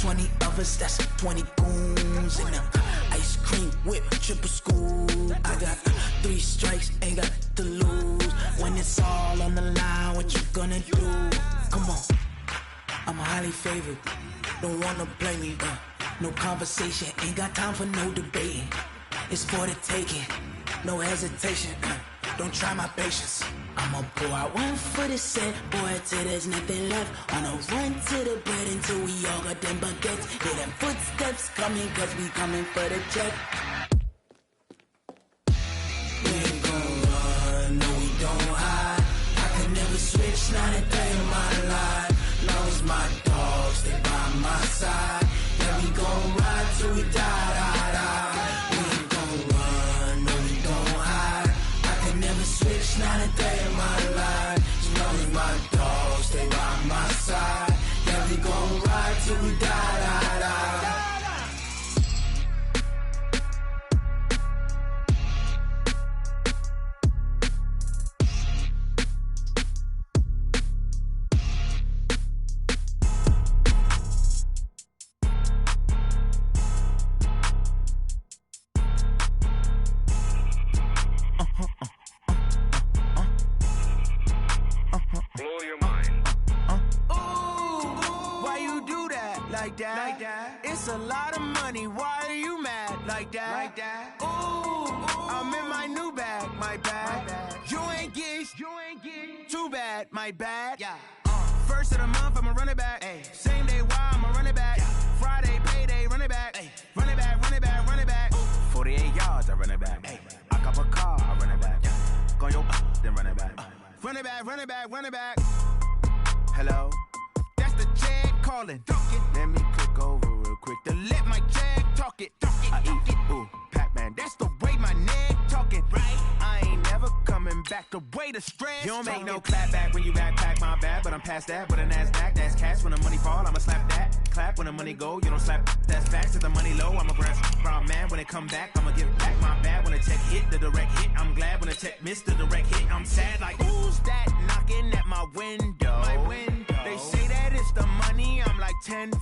20 of us, that's 20 goons in them. Ice cream whip, triple scoop. I got 3 strikes, ain't got to lose. When it's all on the line, what you gonna do? Come on, I'm highly favored. Don't wanna blame me, no conversation, ain't got time for no debating. It's for the taking, no hesitation, don't try my patience. I'ma pour out one for the set, boy, till there's nothing left. On a run to the bread until we all got them baguettes. Hear them footsteps coming, cause we coming for the check. We ain't gon' run, no we don't hide. I can never switch, not a day in my life. Long as my dogs, they by my side. Yeah, we gon' ride till we die, die, die. We ain't gon' run, no we don't hide. I can never switch, not a day in my life. As long as my dogs, they by my side. Yeah, we gon' ride till we die, die, die. Blow your mind. Why you do that? Like that? Like that? It's a lot of money. Why are you mad? Like that? Like that? Ooh, I'm in my new bag. My bad. You ain't get. Too bad. My bad. Yeah. First of the month, I'ma run it back. Ay. Same day, why I'ma run it back. Yeah. Friday, payday, run it back. Ay. Run it back, run it back, run it back. 48 yards, I run it back. Ay. I cop a car, I run it back. Yeah. Go yo, then run it back. Run it back, run it back, run it back. Hello? That's the Jag calling. Let me click over real quick to let my Jag talk it. I eat it, ooh, Pac-Man. That's the way my neck talking. Right? I ain't never coming back the way the stress. You don't make no clap back when you backpack, my bad. But I'm past that with a NASDAQ. That's cash when the money fall, I'ma slap that. Clap when the money go, you don't slap. That's facts. If the money low, I'ma grab brown man. When it come back, I'ma give back my bad. When the check hit, the direct hit. I'm glad when the check missed the direct hit. I'm sad like, who's that knocking at my window? My window. They say that it's the money, I'm like 10